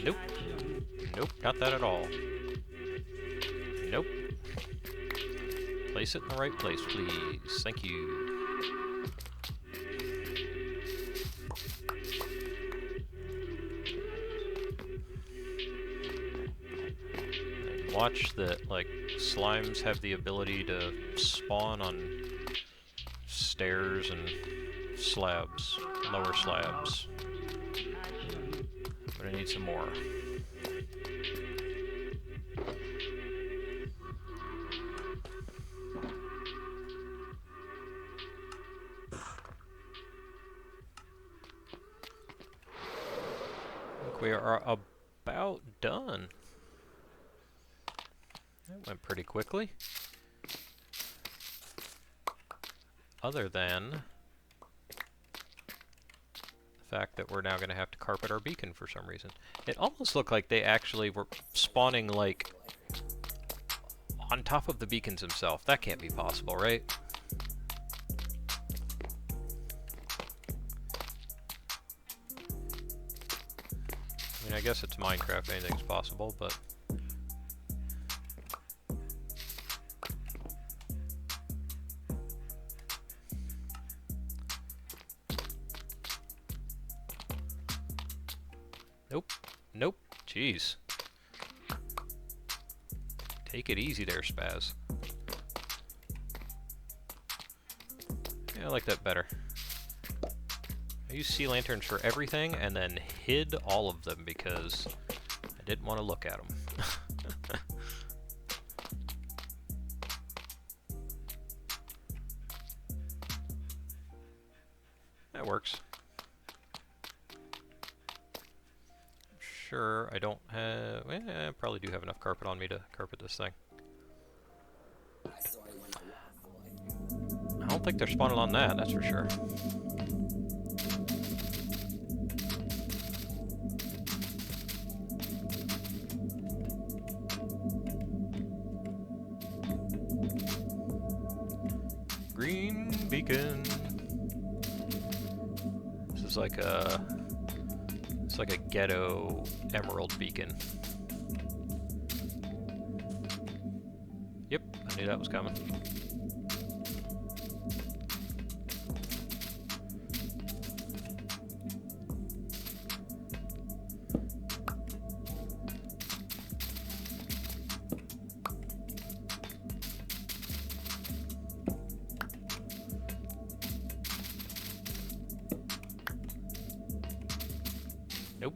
Nope. Nope, not that at all. Nope. Place it in the right place, please. Thank you. watch that, like, slimes have the ability to spawn on stairs and slabs, lower slabs. But I need some more. I think we are about done. That went pretty quickly. Other than the fact that we're now going to have to carpet our beacon for some reason. It almost looked like they actually were spawning, like, on top of the beacons themselves. That can't be possible, right? I mean, I guess it's Minecraft, anything's possible, but... Nope. Nope. Jeez. Take it easy there, Spaz. Yeah, I like that better. I used sea lanterns for everything and then hid all of them because I didn't want to look at them. That works. Sure, I don't have... I probably do have enough carpet on me to carpet this thing. I don't think they're spawning on that, that's for sure. Green beacon. This is like a... It's like a ghetto emerald beacon. Yep, I knew that was coming. Nope.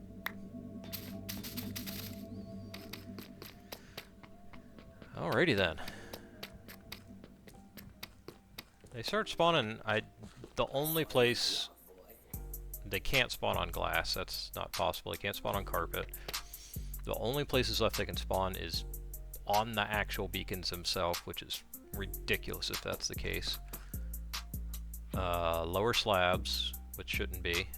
Alrighty then. They start spawning. The only place they can't spawn on glass. That's not possible. They can't spawn on carpet. The only places left they can spawn is on the actual beacons themselves, which is ridiculous if that's the case. Lower slabs, which shouldn't be.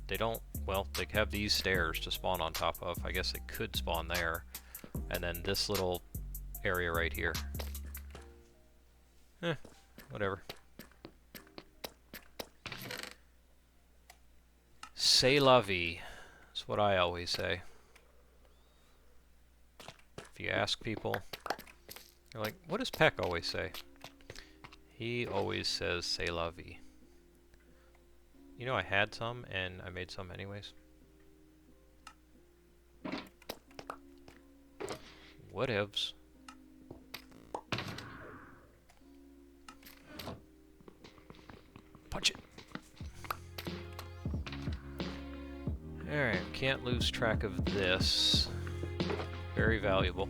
They don't, well, they have these stairs to spawn on top of. I guess they could spawn there. And then this little area right here. Whatever. C'est la vie. That's what I always say. If you ask people, they're like, what does Peck always say? He always says c'est la vie. You know, I had some, and I made some anyways. Whatevs. Punch it! Alright, can't lose track of this. Very valuable.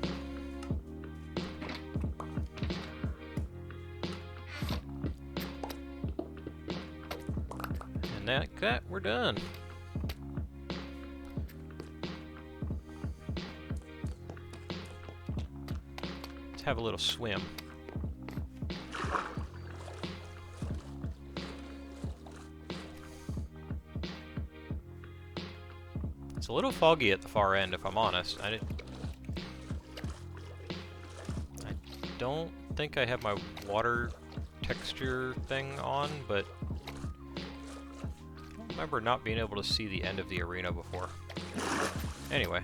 That we're done. Let's have a little swim. It's a little foggy at the far end, if I'm honest. I don't think I have my water texture thing on, but I remember not being able to see the end of the arena before. Anyway.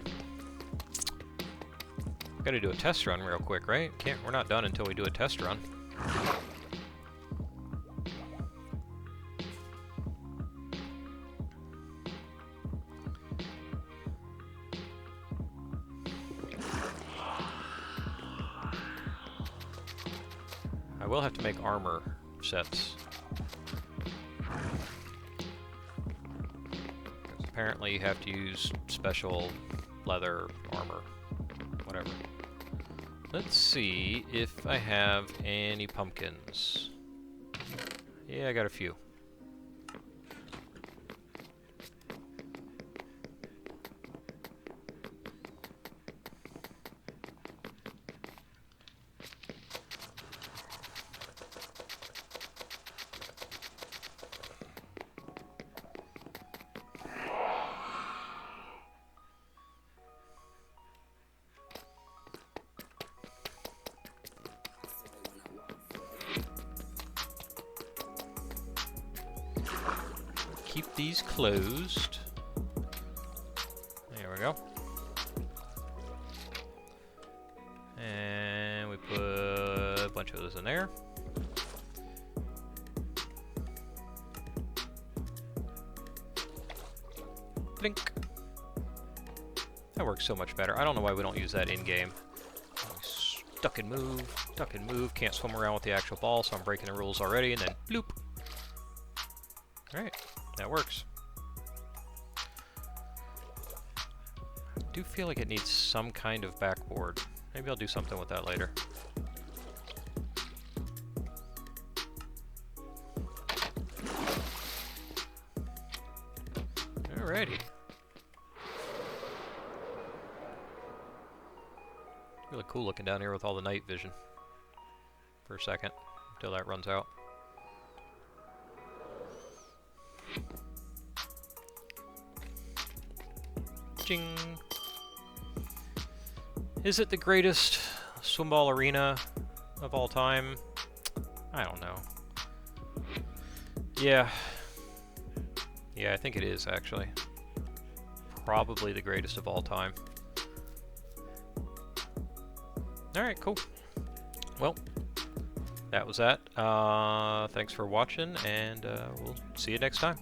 Gotta do a test run real quick, right? We're not done until we do a test run. I will have to make armor sets. Apparently you have to use special leather armor, whatever. Let's see if I have any pumpkins. Yeah, I got a few. Keep these closed. There we go. And we put a bunch of those in there. Blink. That works so much better. I don't know why we don't use that in-game. Duck and move, can't swim around with the actual ball, so I'm breaking the rules already, and then bloop. Alright. That works. I do feel like it needs some kind of backboard. Maybe I'll do something with that later. Alrighty. Really cool looking down here with all the night vision. For a second, until that runs out. Ching. Is it the greatest swimball arena of all time? I don't know. Yeah. Yeah, I think it is, actually. Probably the greatest of all time. Alright, cool. Well, that was that. Thanks for watching, and we'll see you next time.